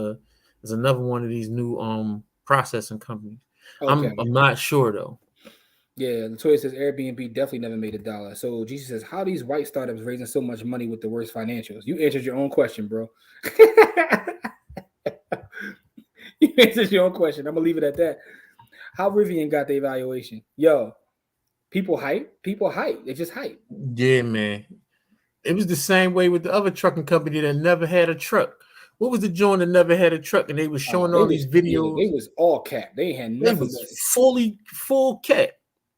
[SPEAKER 2] another one of these new processing companies. Okay. I'm not sure though.
[SPEAKER 1] Yeah, Latoya says Airbnb definitely never made $1. So GC says, how these white startups raising so much money with the worst financials? You answered your own question, bro. You answered your own question. I'm gonna leave it at that. How Rivian got the evaluation? Yo, people hype. They just hype.
[SPEAKER 2] Yeah, man. It was the same way with the other trucking company that never had a truck. What was the joint that never had a truck? And they were showing all these videos.
[SPEAKER 1] They was all cap. They had nothing.
[SPEAKER 2] It was full cap.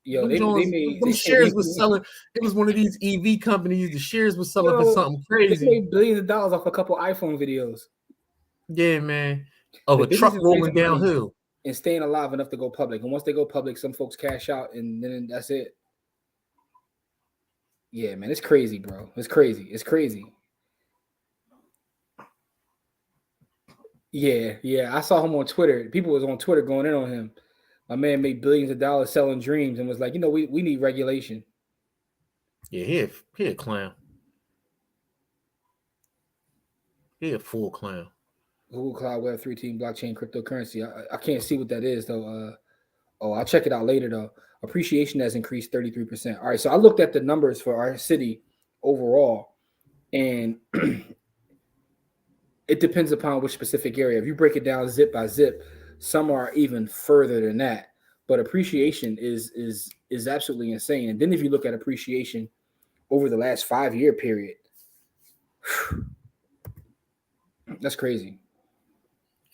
[SPEAKER 1] Yo,
[SPEAKER 2] them shares was selling. It was one of these EV companies. The shares was selling for something crazy.
[SPEAKER 1] They made billions of dollars off a couple iPhone videos.
[SPEAKER 2] Yeah, man. Of a truck rolling downhill
[SPEAKER 1] and staying alive enough to go public. And once they go public, some folks cash out, and then that's it. Yeah, man, it's crazy, bro. It's crazy. Yeah. I saw him on Twitter. People was on Twitter going in on him. My man made billions of dollars selling dreams and was like, we need regulation.
[SPEAKER 2] Yeah, he a clown. He a full clown.
[SPEAKER 1] Google Cloud Web3 Team Blockchain Cryptocurrency. I can't see what that is though. I'll check it out later though. Appreciation has increased 33%. All right, so I looked at the numbers for our city overall, and it depends upon which specific area. If you break it down zip by zip, some are even further than that. But appreciation is absolutely insane. And then if you look at appreciation over the last 5-year period, that's crazy.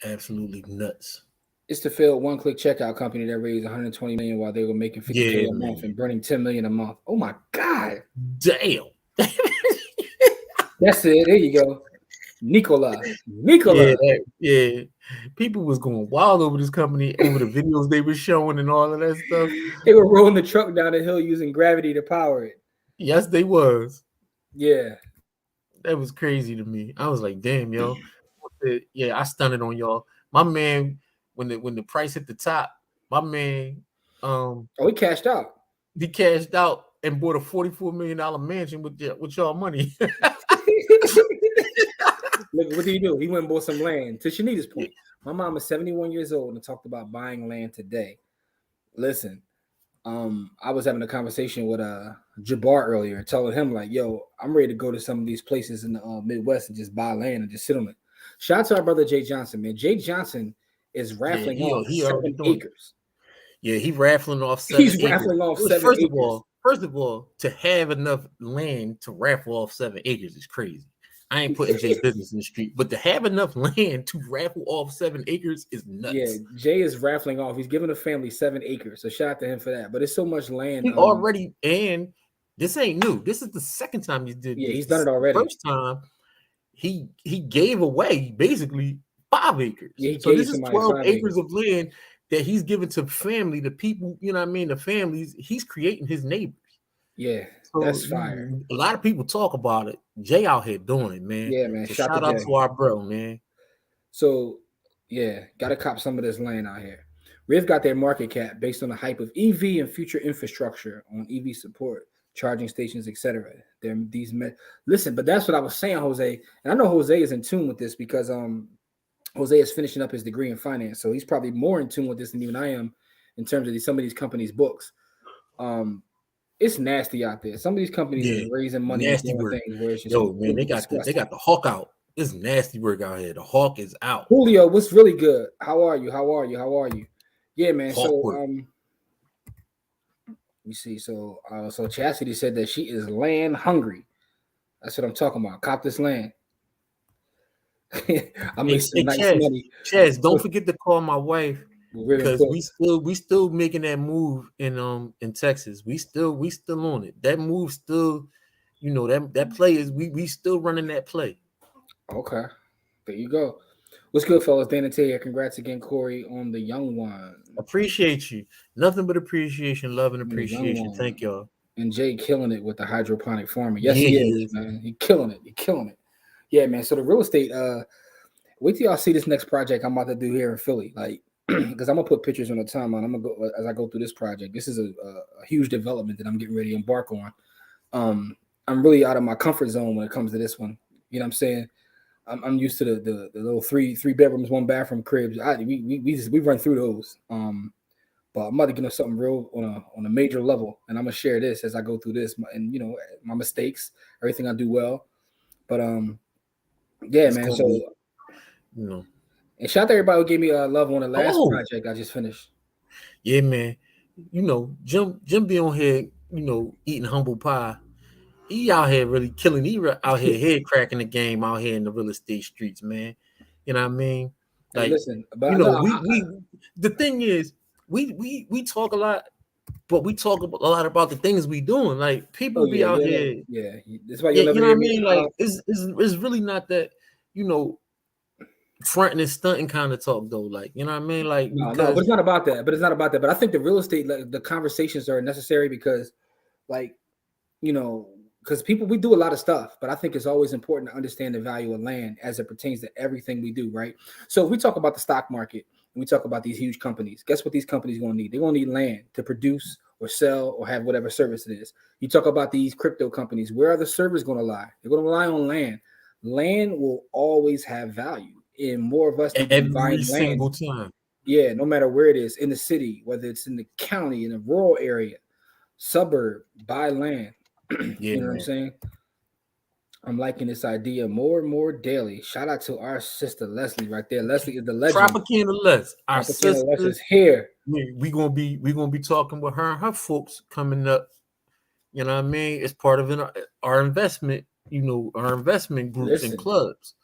[SPEAKER 2] Absolutely nuts.
[SPEAKER 1] It's the failed one-click checkout company that raised $120 million while they were making $50K a month and burning $10 million a month. Oh my God!
[SPEAKER 2] Damn.
[SPEAKER 1] That's it. There you go. Nicola.
[SPEAKER 2] Yeah, yeah. People was going wild over this company, over the videos they were showing and all of that stuff.
[SPEAKER 1] They were rolling the truck down the hill using gravity to power it.
[SPEAKER 2] Yes, they was.
[SPEAKER 1] Yeah.
[SPEAKER 2] That was crazy to me. I was like, damn, yo. Yeah, I stunned on y'all. My man, when the price hit the top, my man
[SPEAKER 1] he cashed out.
[SPEAKER 2] he cashed out and bought a $44 million mansion with y'all money.
[SPEAKER 1] Look, what did he do? He went and bought some land. To Shanita's point, my mom is 71 years old and talked about buying land today. Listen, I was having a conversation with Jabbar earlier, telling him like, "Yo, I'm ready to go to some of these places in the Midwest and just buy land and just sit on it." Shout out to our brother Jay Johnson, man. Jay Johnson is raffling off
[SPEAKER 2] he already
[SPEAKER 1] 7
[SPEAKER 2] doing
[SPEAKER 1] acres.
[SPEAKER 2] Yeah, he raffling off 7
[SPEAKER 1] He's
[SPEAKER 2] acres.
[SPEAKER 1] raffling off 7 acres.
[SPEAKER 2] First of all, to have enough land to raffle off 7 acres is crazy. I ain't putting Jay's business in the street, but to have enough land to raffle off 7 acres is nuts.
[SPEAKER 1] Yeah, Jay is raffling off. He's giving a family 7 acres. So shout out to him for that. But it's so much land.
[SPEAKER 2] He already, and this ain't new. This is the second time he did this.
[SPEAKER 1] He's done it already.
[SPEAKER 2] First time he gave away basically 5 acres.
[SPEAKER 1] Yeah,
[SPEAKER 2] so this is 12 acres of land that he's given to family, the people, you know what I mean, the families. He's creating his neighbors.
[SPEAKER 1] Yeah, so, that's fire.
[SPEAKER 2] A lot of people talk about it. Jay out here doing it, man.
[SPEAKER 1] Yeah, man.
[SPEAKER 2] So shout out to our bro, man.
[SPEAKER 1] So, yeah, got to cop some of this land out here. Riv got their market cap based on the hype of EV and future infrastructure on EV support, charging stations, etc. Listen, but that's what I was saying, Jose. And I know Jose is in tune with this because Jose is finishing up his degree in finance, so he's probably more in tune with this than even I am in terms of some of these companies' books. It's nasty out there. Some of these companies are raising money and doing things where it's just
[SPEAKER 2] man, they got the hawk out. It's nasty work out here. The hawk is out.
[SPEAKER 1] Julio, what's really good? How are you? Yeah, man. Hawk so work. You see, so Chastity said that she is land hungry. That's what I'm talking about. Cop this land. I'm making nice money.
[SPEAKER 2] Chaz, don't forget to call my wife. Because we still making that move in Texas. We still on it. That move still, you know, that play is we still running that play.
[SPEAKER 1] Okay, there you go. What's good, fellas? Dan and Tay, congrats again, Corey, on the young one.
[SPEAKER 2] Appreciate you. Nothing but appreciation, love, and appreciation. Thank y'all.
[SPEAKER 1] And Jay killing it with the hydroponic farming. Yes, he is, man. He killing it. Yeah, man. So the real estate. Wait till y'all see this next project I'm about to do here in Philly. Like, because I'm gonna put pictures on the timeline. I'm gonna go as I go through this project. This is a huge development that I'm getting ready to embark on. I'm really out of my comfort zone when it comes to this one. You know what I'm saying? I'm used to the little three bedrooms, 1 bathroom cribs. We run through those. But I'm about to get into something real on a major level, and I'm gonna share this as I go through this, and you know my mistakes, everything I do well. But yeah, man. So
[SPEAKER 2] you know.
[SPEAKER 1] And shout out to everybody who gave me love on the last project I just finished.
[SPEAKER 2] Yeah, man. You know, Jim be on here, you know, eating humble pie. He out here really killing. He out here head cracking the game out here in the real estate streets, man. You know what I mean? Like,
[SPEAKER 1] hey, listen, but
[SPEAKER 2] you know, the thing is, we talk a lot, but we talk a lot about the things we doing. Like people be out here.
[SPEAKER 1] Yeah, that's why you
[SPEAKER 2] know what I mean. Like it's really not that, you know, fronting and stunting kind of talk though. Like you know what I mean. Like
[SPEAKER 1] no, but it's not about that. But I think the real estate, like, the conversations are necessary because, like, you know, because we do a lot of stuff, but I think it's always important to understand the value of land as it pertains to everything we do, right? So if we talk about the stock market and we talk about these huge companies, guess what these companies are going to need? They're going to need land to produce or sell or have whatever service it is. You talk about these crypto companies, where are the servers going to lie? They're going to rely on land. Land will always have value, and more of us need to buy land.
[SPEAKER 2] Single time.
[SPEAKER 1] Yeah, no matter where it is, in the city, whether it's in the county, in a rural area, suburb, buy land.
[SPEAKER 2] Yeah,
[SPEAKER 1] you know what I'm saying? I'm liking this idea more and more daily. Shout out to our sister Leslie right there. Leslie is the legend.
[SPEAKER 2] Tropicana Les, our sister
[SPEAKER 1] is here.
[SPEAKER 2] We gonna be talking with her and her folks coming up. You know what I mean? It's part of our investment. You know, our investment groups and clubs.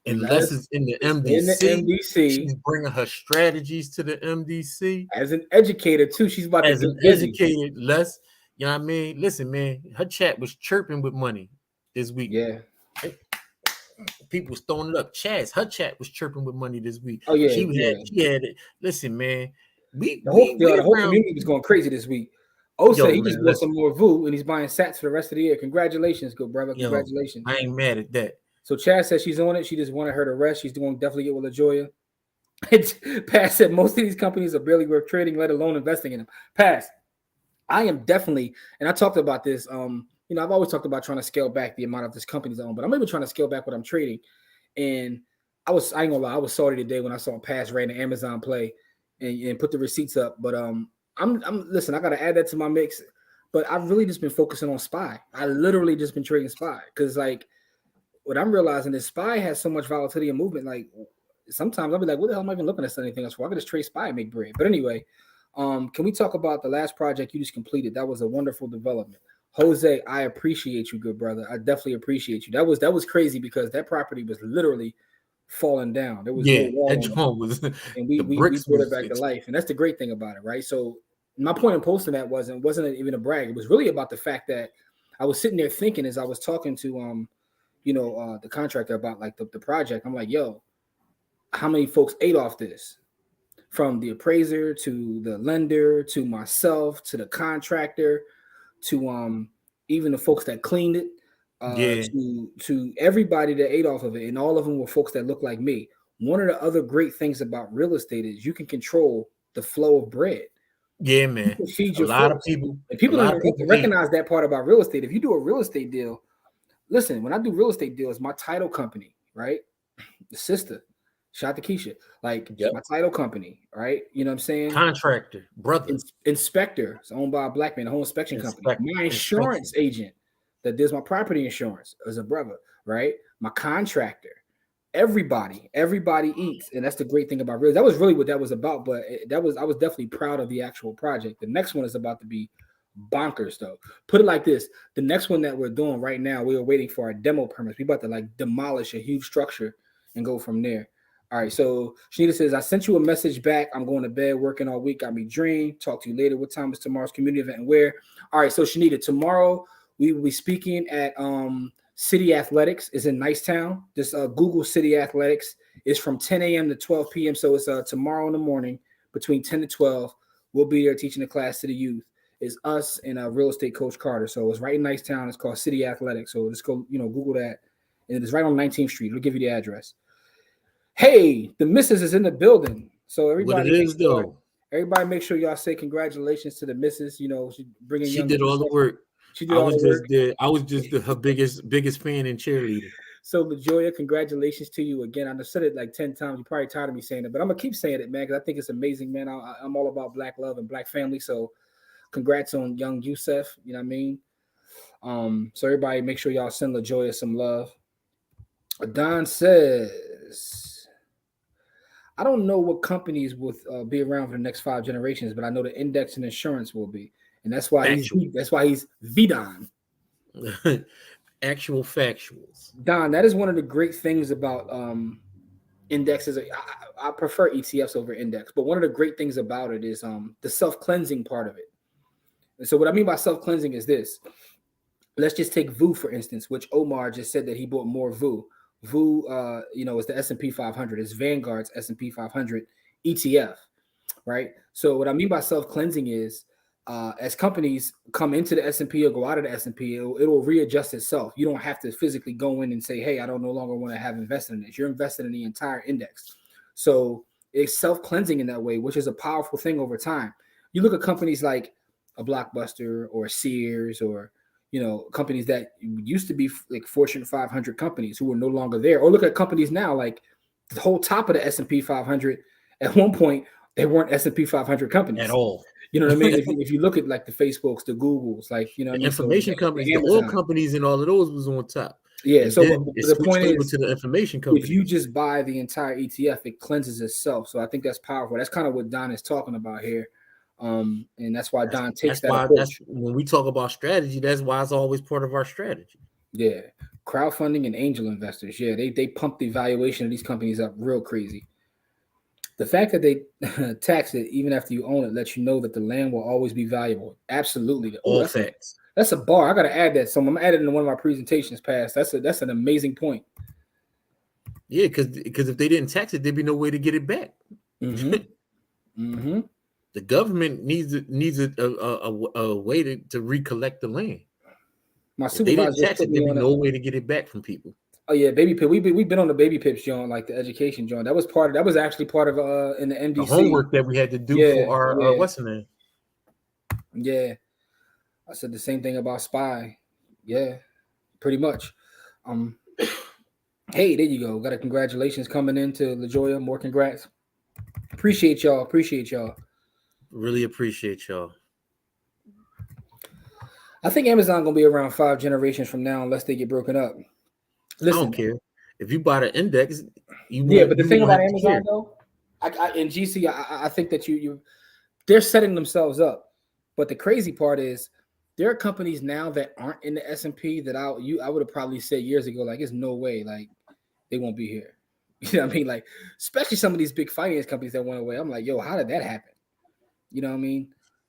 [SPEAKER 2] And Les is in the MDC. She's bringing her strategies to the MDC.
[SPEAKER 1] As an educator too, she's about
[SPEAKER 2] as an educated Les. You know what I mean? Listen, man, her chat was chirping with money this week.
[SPEAKER 1] Yeah.
[SPEAKER 2] people was throwing it up. Her chat was chirping with money this week.
[SPEAKER 1] Oh yeah,
[SPEAKER 2] She had it. Listen, man, we
[SPEAKER 1] the whole
[SPEAKER 2] around.
[SPEAKER 1] community was going crazy this week. Oh, said he
[SPEAKER 2] Man,
[SPEAKER 1] just bought some more VU and he's buying sats for the rest of the year. Congratulations, good brother. Congratulations.
[SPEAKER 2] I ain't mad at that.
[SPEAKER 1] So Chad says she's on it. She just wanted her to rest. She's doing definitely get with LaJoya. Pass said most of these companies are barely worth trading, let alone investing in them. Pass. I am definitely, and I talked about this. I've always talked about trying to scale back the amount of this company's own, but I'm even trying to scale back what I'm trading. And I ain't gonna lie, I was salty today when I saw Pass ran the Amazon play and put the receipts up. But I'm listen, I gotta add that to my mix. But I've really just been focusing on SPY. I literally just been trading SPY because like what I'm realizing is SPY has so much volatility and movement. Like sometimes I'll be like, what the hell am I even looking at anything else for? I could just trade SPY and make bread. But anyway, can we talk about the last project you just completed? That was a wonderful development. Jose, I appreciate you, good brother. I definitely appreciate you. That was crazy because that property was literally falling down. There was no wall
[SPEAKER 2] that joint was,
[SPEAKER 1] and we brought it back to life. And that's the great thing about it, right? So my point in posting that wasn't even a brag. It was really about the fact that I was sitting there thinking as I was talking to the contractor about like the project. I'm like, yo, how many folks ate off this? From the appraiser to the lender to myself to the contractor to even the folks that cleaned it to everybody that ate off of it, and all of them were folks that look like me. One of the other great things about real estate is you can control the flow of bread.
[SPEAKER 2] Yeah, man.
[SPEAKER 1] A lot of people don't recognize that part about real estate. If you do a real estate deal, listen, when I do real estate deals, my title company, right? The sister, shout out to Keisha, like my title company, right? You know what I'm saying?
[SPEAKER 2] Contractor, brother.
[SPEAKER 1] Inspector, it's owned by a black man, a home inspection company. My insurance agent that does my property insurance is a brother, right? My contractor, everybody eats, and that's the great thing about real. That was really what that was about, but I was definitely proud of the actual project. The next one is about to be bonkers, though. Put it like this: the next one that we're doing right now, we are waiting for our demo permits. We about to like demolish a huge structure and go from there. All right, so Shanita says, I sent you a message back. I'm going to bed, working all week. Got me dream. Talk to you later. What time is tomorrow's community event and where? All right, so Shanita, tomorrow we will be speaking at City Athletics. Is in Nicetown. Just Google City Athletics. It's from 10 a.m. to 12 p.m. So it's tomorrow in the morning between 10 to 12. We'll be there teaching the class to the youth. It's us and real estate coach Carter. So it's right in Nicetown. It's called City Athletics. So just go, Google that. And it's right on 19th Street. It'll give you the address. Hey, the missus is in the building. So everybody, everybody make sure y'all say congratulations to the missus. She bringing.
[SPEAKER 2] She did all the work.
[SPEAKER 1] She did all the work.
[SPEAKER 2] I was just her biggest fan and cheerleader.
[SPEAKER 1] So LaJoya, congratulations to you again. I've said it like 10 times. You're probably tired of me saying it, but I'm gonna keep saying it, man, because I think it's amazing, man. I'm all about black love and black family. So congrats on young Yusef. You know what I mean? So everybody make sure y'all send LaJoya some love. Don says, I don't know what companies will be around for the next 5 generations, but I know the index and insurance will be, and that's why he's VDON.
[SPEAKER 2] Actual factuals.
[SPEAKER 1] Don, that is one of the great things about indexes. I prefer ETFs over index, but one of the great things about it is the self-cleansing part of it. And so what I mean by self-cleansing is this. Let's just take VU, for instance, which Omar just said that he bought more VU. VU, is the S&P 500. It's Vanguard's S&P 500 ETF, right? So what I mean by self-cleansing is as companies come into the S&P or go out of the S&P, it will readjust itself. You don't have to physically go in and say, hey, I don't no longer want to have invested in this. You're invested in the entire index. So it's self-cleansing in that way, which is a powerful thing over time. You look at companies like a Blockbuster or Sears or companies that used to be like Fortune 500 companies who are no longer there. Or look at companies now, like the whole top of the S&P 500. At one point, they weren't S&P 500 companies
[SPEAKER 2] at all.
[SPEAKER 1] You know what I mean? if you look at like the Facebooks, the Googles, like the
[SPEAKER 2] information companies, the oil companies, and all of those was on top.
[SPEAKER 1] Yeah. And so the point is,
[SPEAKER 2] to the information companies.
[SPEAKER 1] If you just buy the entire ETF, it cleanses itself. So I think that's powerful. That's kind of what Don is talking about here. And that's why Don takes that approach.
[SPEAKER 2] When we talk about strategy, that's why it's always part of our strategy.
[SPEAKER 1] Yeah. Crowdfunding and angel investors. Yeah, they pump the valuation of these companies up real crazy. The fact that they tax it even after you own it lets you know that the land will always be valuable. Absolutely.
[SPEAKER 2] All facts.
[SPEAKER 1] That's a bar. I got to add that. So I'm adding it in one of my presentations past. That's an amazing point.
[SPEAKER 2] Yeah, because if they didn't tax it, there'd be no way to get it back.
[SPEAKER 1] Mm-hmm.
[SPEAKER 2] The government needs a way to recollect the land.
[SPEAKER 1] My
[SPEAKER 2] If they didn't
[SPEAKER 1] supervisor just
[SPEAKER 2] tax
[SPEAKER 1] put
[SPEAKER 2] it,
[SPEAKER 1] me
[SPEAKER 2] there'd be
[SPEAKER 1] on
[SPEAKER 2] no way to get it back from people.
[SPEAKER 1] Oh yeah, baby pip. We've been on the baby pips joint, like the education joint. That was actually part of in the
[SPEAKER 2] The
[SPEAKER 1] MDC.
[SPEAKER 2] homework that we had to do
[SPEAKER 1] Yeah,
[SPEAKER 2] for our
[SPEAKER 1] yeah,
[SPEAKER 2] what's the name?
[SPEAKER 1] yeah. I said the same thing about spy. Yeah, pretty much. Um, hey, there you go. Got a congratulations coming in to LaJoya. More congrats. Appreciate y'all. Appreciate y'all.
[SPEAKER 2] Really appreciate y'all.
[SPEAKER 1] I think Amazon gonna be around 5 generations from now, unless they get broken up.
[SPEAKER 2] I don't
[SPEAKER 1] Listen,
[SPEAKER 2] care. If you buy the index,
[SPEAKER 1] yeah, but the
[SPEAKER 2] you
[SPEAKER 1] thing
[SPEAKER 2] won't
[SPEAKER 1] about
[SPEAKER 2] have to
[SPEAKER 1] Amazon
[SPEAKER 2] care.
[SPEAKER 1] though, in GC, I think that they're setting themselves up. But the crazy part is there are companies now that aren't in the S&P that I would have probably said years ago, like, there's no way, like, they won't be here. You know what I mean? Like, especially some of these big finance companies that went away. I'm like, yo, how did that happen? You know what I mean?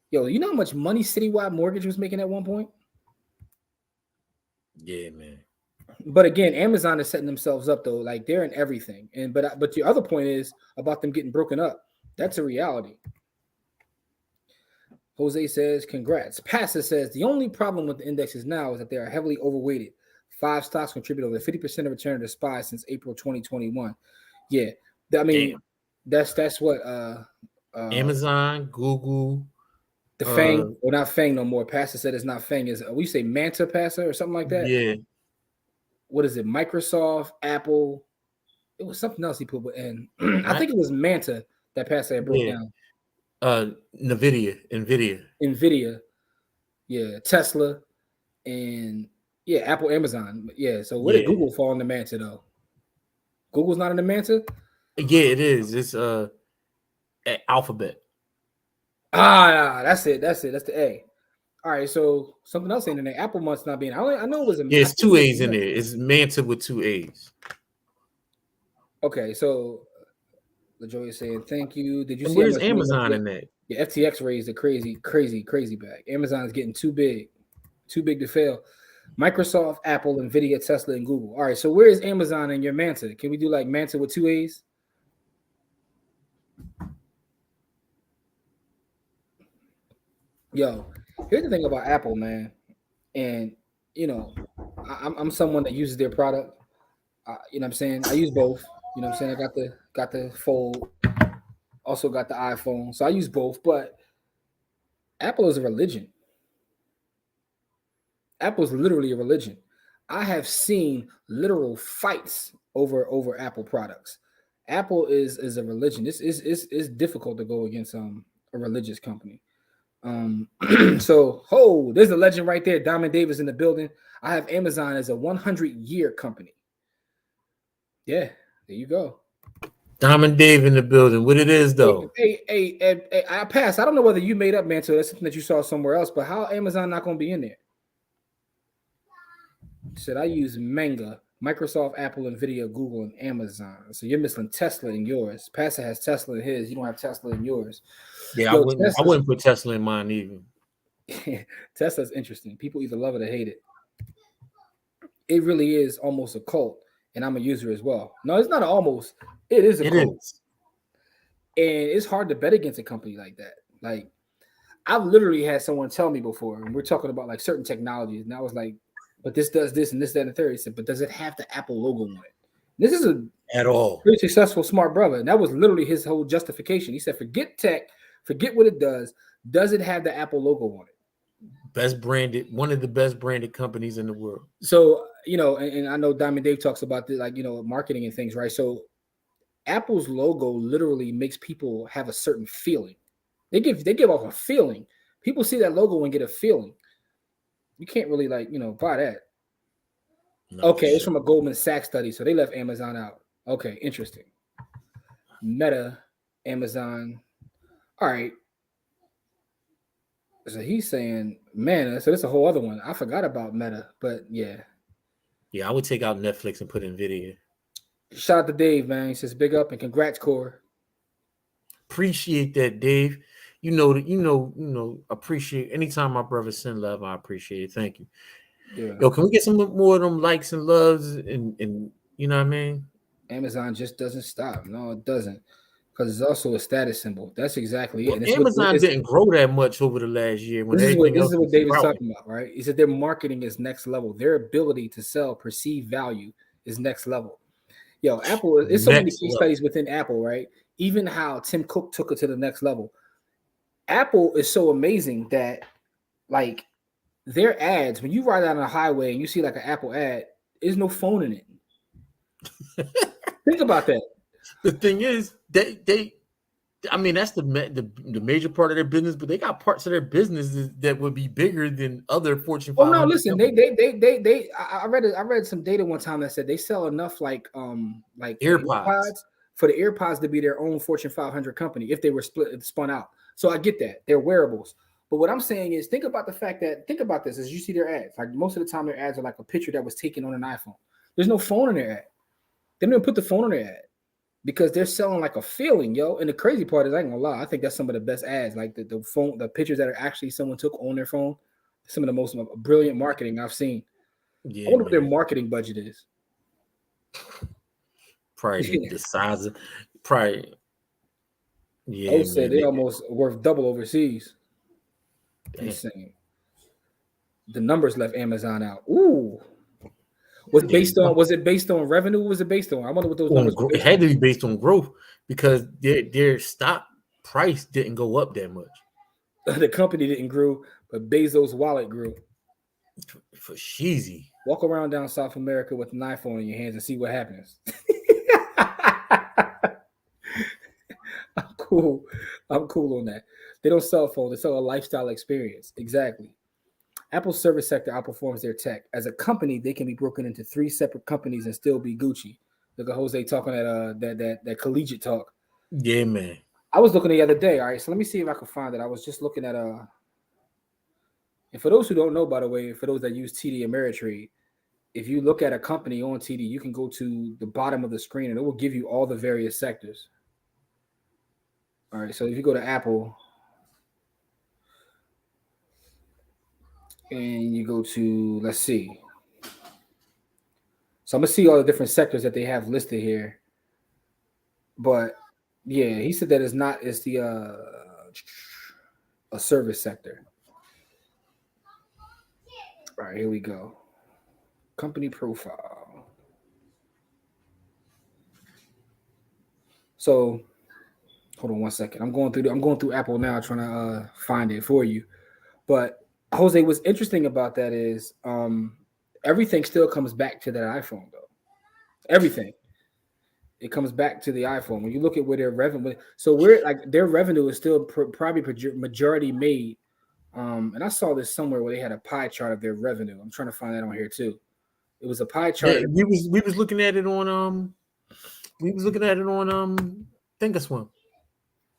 [SPEAKER 1] Yo, you know how much money Citywide Mortgage was making at one point?
[SPEAKER 2] Yeah, man.
[SPEAKER 1] But again, Amazon is setting themselves up though, like they're in everything. And but the other point is about them getting broken up. That's a reality. Jose says, congrats. Passa says, the only problem with the indexes now is that they are heavily overweighted. 5 stocks contribute over 50% of return to SPY since April 2021. Yeah. I mean, that's what
[SPEAKER 2] Amazon, Google,
[SPEAKER 1] the Fang, or not Fang no more. Passa said it's not Fang. Is we say Manta Passa or something like that?
[SPEAKER 2] Yeah.
[SPEAKER 1] What is it? Microsoft, Apple. It was something else he put in. I think it was Manta that Passa had broke down.
[SPEAKER 2] Nvidia.
[SPEAKER 1] Yeah, Tesla, and yeah, Apple, Amazon. Yeah, so where did Google fall in the Manta though? Google's not in the Manta?
[SPEAKER 2] Yeah, it is. It's Alphabet.
[SPEAKER 1] That's it. That's the A. All right, so something else ain't in there. Apple must not be in. I know it was a.
[SPEAKER 2] Yeah, it's 2 A's in there. It's Manta with 2 A's.
[SPEAKER 1] Okay, so LaJoy is saying thank you. Did you see
[SPEAKER 2] where's Amazon in that?
[SPEAKER 1] Yeah, FTX raised a crazy bag. Amazon is getting too big to fail. Microsoft, Apple, Nvidia, Tesla, and Google. All right, so where is Amazon in your Manta? Can we do like Manta with 2 A's? Yo, here's the thing about Apple, man. And, you know, I'm someone that uses their product. You know what I'm saying? I use both. You know what I'm saying? I got the Fold, also got the iPhone. So I use both, but Apple is a religion. Apple is literally a religion. I have seen literal fights over Apple products. Apple is a religion. This is difficult to go against a religious company. So there's a legend right there. Diamond Davis in the building. I have Amazon as a 100-year company. Yeah, there you go.
[SPEAKER 2] Diamond Dave in the building. What it is though?
[SPEAKER 1] Hey, I pass. I don't know whether you made up, man. So that's something that you saw somewhere else. But how Amazon not going to be in there? Said I use Manga, Microsoft, Apple, Nvidia, Google, and Amazon. So you're missing Tesla in yours. Pastor has Tesla in his. You don't have Tesla in yours.
[SPEAKER 2] Yeah, I wouldn't put Tesla in mine either.
[SPEAKER 1] Tesla's interesting. People either love it or hate it. It really is almost a cult, and I'm a user as well. No, it's not almost. It is a cult. And it's hard to bet against a company like that. Like, I've literally had someone tell me before, and we're talking about like certain technologies, and I was like, but this does this and this, that, and the third. He said, but does it have the Apple logo on it? This is
[SPEAKER 2] at all
[SPEAKER 1] pretty successful, smart brother. And that was literally his whole justification. He said, forget tech, forget what it does. Does it have the Apple logo on it?
[SPEAKER 2] One of the best branded companies in the world.
[SPEAKER 1] So, you know, and I know Diamond Dave talks about this, like, you know, marketing and things, right? So Apple's logo literally makes people have a certain feeling. They give off a feeling. People see that logo and get a feeling. You can't really buy that. No, okay, it's from a Goldman Sachs study, so they left Amazon out. Okay, interesting. Meta, Amazon. All right. So he's saying Mana. So that's a whole other one. I forgot about Meta, but yeah.
[SPEAKER 2] Yeah, I would take out Netflix and put Nvidia.
[SPEAKER 1] Shout out to Dave, man. He says big up and congrats, Core.
[SPEAKER 2] Appreciate that, Dave. You know, appreciate anytime my brother send love, I appreciate it. Thank you. Yeah. Yo, can we get some more of them likes and loves and you know what I mean?
[SPEAKER 1] Amazon just doesn't stop. No, it doesn't. Because it's also a status symbol. That's exactly it.
[SPEAKER 2] Well,
[SPEAKER 1] And it's what
[SPEAKER 2] Amazon didn't grow that much over the last year when
[SPEAKER 1] this is what
[SPEAKER 2] everything
[SPEAKER 1] this
[SPEAKER 2] else
[SPEAKER 1] is what
[SPEAKER 2] was
[SPEAKER 1] David's
[SPEAKER 2] sprouting.
[SPEAKER 1] talking about, right? He said their marketing is next level. Their ability to sell perceived value is next level. Yo, Apple, there's so many
[SPEAKER 2] Next
[SPEAKER 1] case
[SPEAKER 2] level.
[SPEAKER 1] studies within Apple, right? Even how Tim Cook took it to the next level. Apple is so amazing that like their ads, when you ride down on a highway and you see like an Apple ad, there's no phone in it. Think about that.
[SPEAKER 2] The thing is, they I mean, that's the major part of their business, but they got parts of their business that would be bigger than other Fortune
[SPEAKER 1] Oh no,
[SPEAKER 2] 500
[SPEAKER 1] listen,
[SPEAKER 2] companies.
[SPEAKER 1] I read some data one time that said they sell enough like the
[SPEAKER 2] AirPods.
[SPEAKER 1] AirPods for the AirPods to be their own Fortune 500 company if they were spun out. So I get that. They're wearables. But what I'm saying is think about this as you see their ads. Like most of the time their ads are like a picture that was taken on an iPhone. There's no phone in their ad. They don't even put the phone on their ad because they're selling like a feeling, yo. And the crazy part is I ain't gonna lie, I think that's some of the best ads, like the phone, the pictures that are actually someone took on their phone. Some of the most brilliant marketing I've seen. I
[SPEAKER 2] Yeah,
[SPEAKER 1] wonder what their
[SPEAKER 2] man.
[SPEAKER 1] marketing budget is.
[SPEAKER 2] Probably the size of probably.
[SPEAKER 1] I
[SPEAKER 2] Yeah,
[SPEAKER 1] would say
[SPEAKER 2] man.
[SPEAKER 1] they almost worth double overseas.
[SPEAKER 2] Damn.
[SPEAKER 1] Insane. The numbers left Amazon out. Ooh. Was
[SPEAKER 2] Yeah,
[SPEAKER 1] based on was it based on revenue? What was it based on? I wonder what those numbers were
[SPEAKER 2] it
[SPEAKER 1] based
[SPEAKER 2] had
[SPEAKER 1] on.
[SPEAKER 2] to be based on growth because their stock price didn't go up that much.
[SPEAKER 1] The company didn't grow, but Bezos' wallet grew.
[SPEAKER 2] For Sheezy.
[SPEAKER 1] Walk around down South America with an iPhone in your hands and see what happens. I'm cool. I'm cool on that. They don't sell phones, they sell a lifestyle experience. Exactly. Apple's service sector outperforms their tech. As a company, they can be broken into three separate companies and still be Gucci. Look at Jose talking that collegiate talk.
[SPEAKER 2] Yeah, man.
[SPEAKER 1] I was looking the other day. All right, so let me see if I can find it. I was just looking at and for those who don't know, by the way, for those that use TD Ameritrade, if you look at a company on TD, you can go to the bottom of the screen and it will give you all the various sectors. All right, so if you go to Apple and you go to, let's see. So I'm gonna see all the different sectors that they have listed here. But yeah, he said that it's the a service sector. All right, here we go. Company profile. So hold on one second. I'm going through Apple now trying to find it for you. But Jose, what's interesting about that is everything still comes back to that iPhone though. Everything. It comes back to the iPhone. When you look at where their revenue, so we're like their revenue is still probably majority made. And I saw this somewhere where they had a pie chart of their revenue. I'm trying to find that on here too. It was a pie chart.
[SPEAKER 2] Yeah, we was looking at it on Thinkorswim.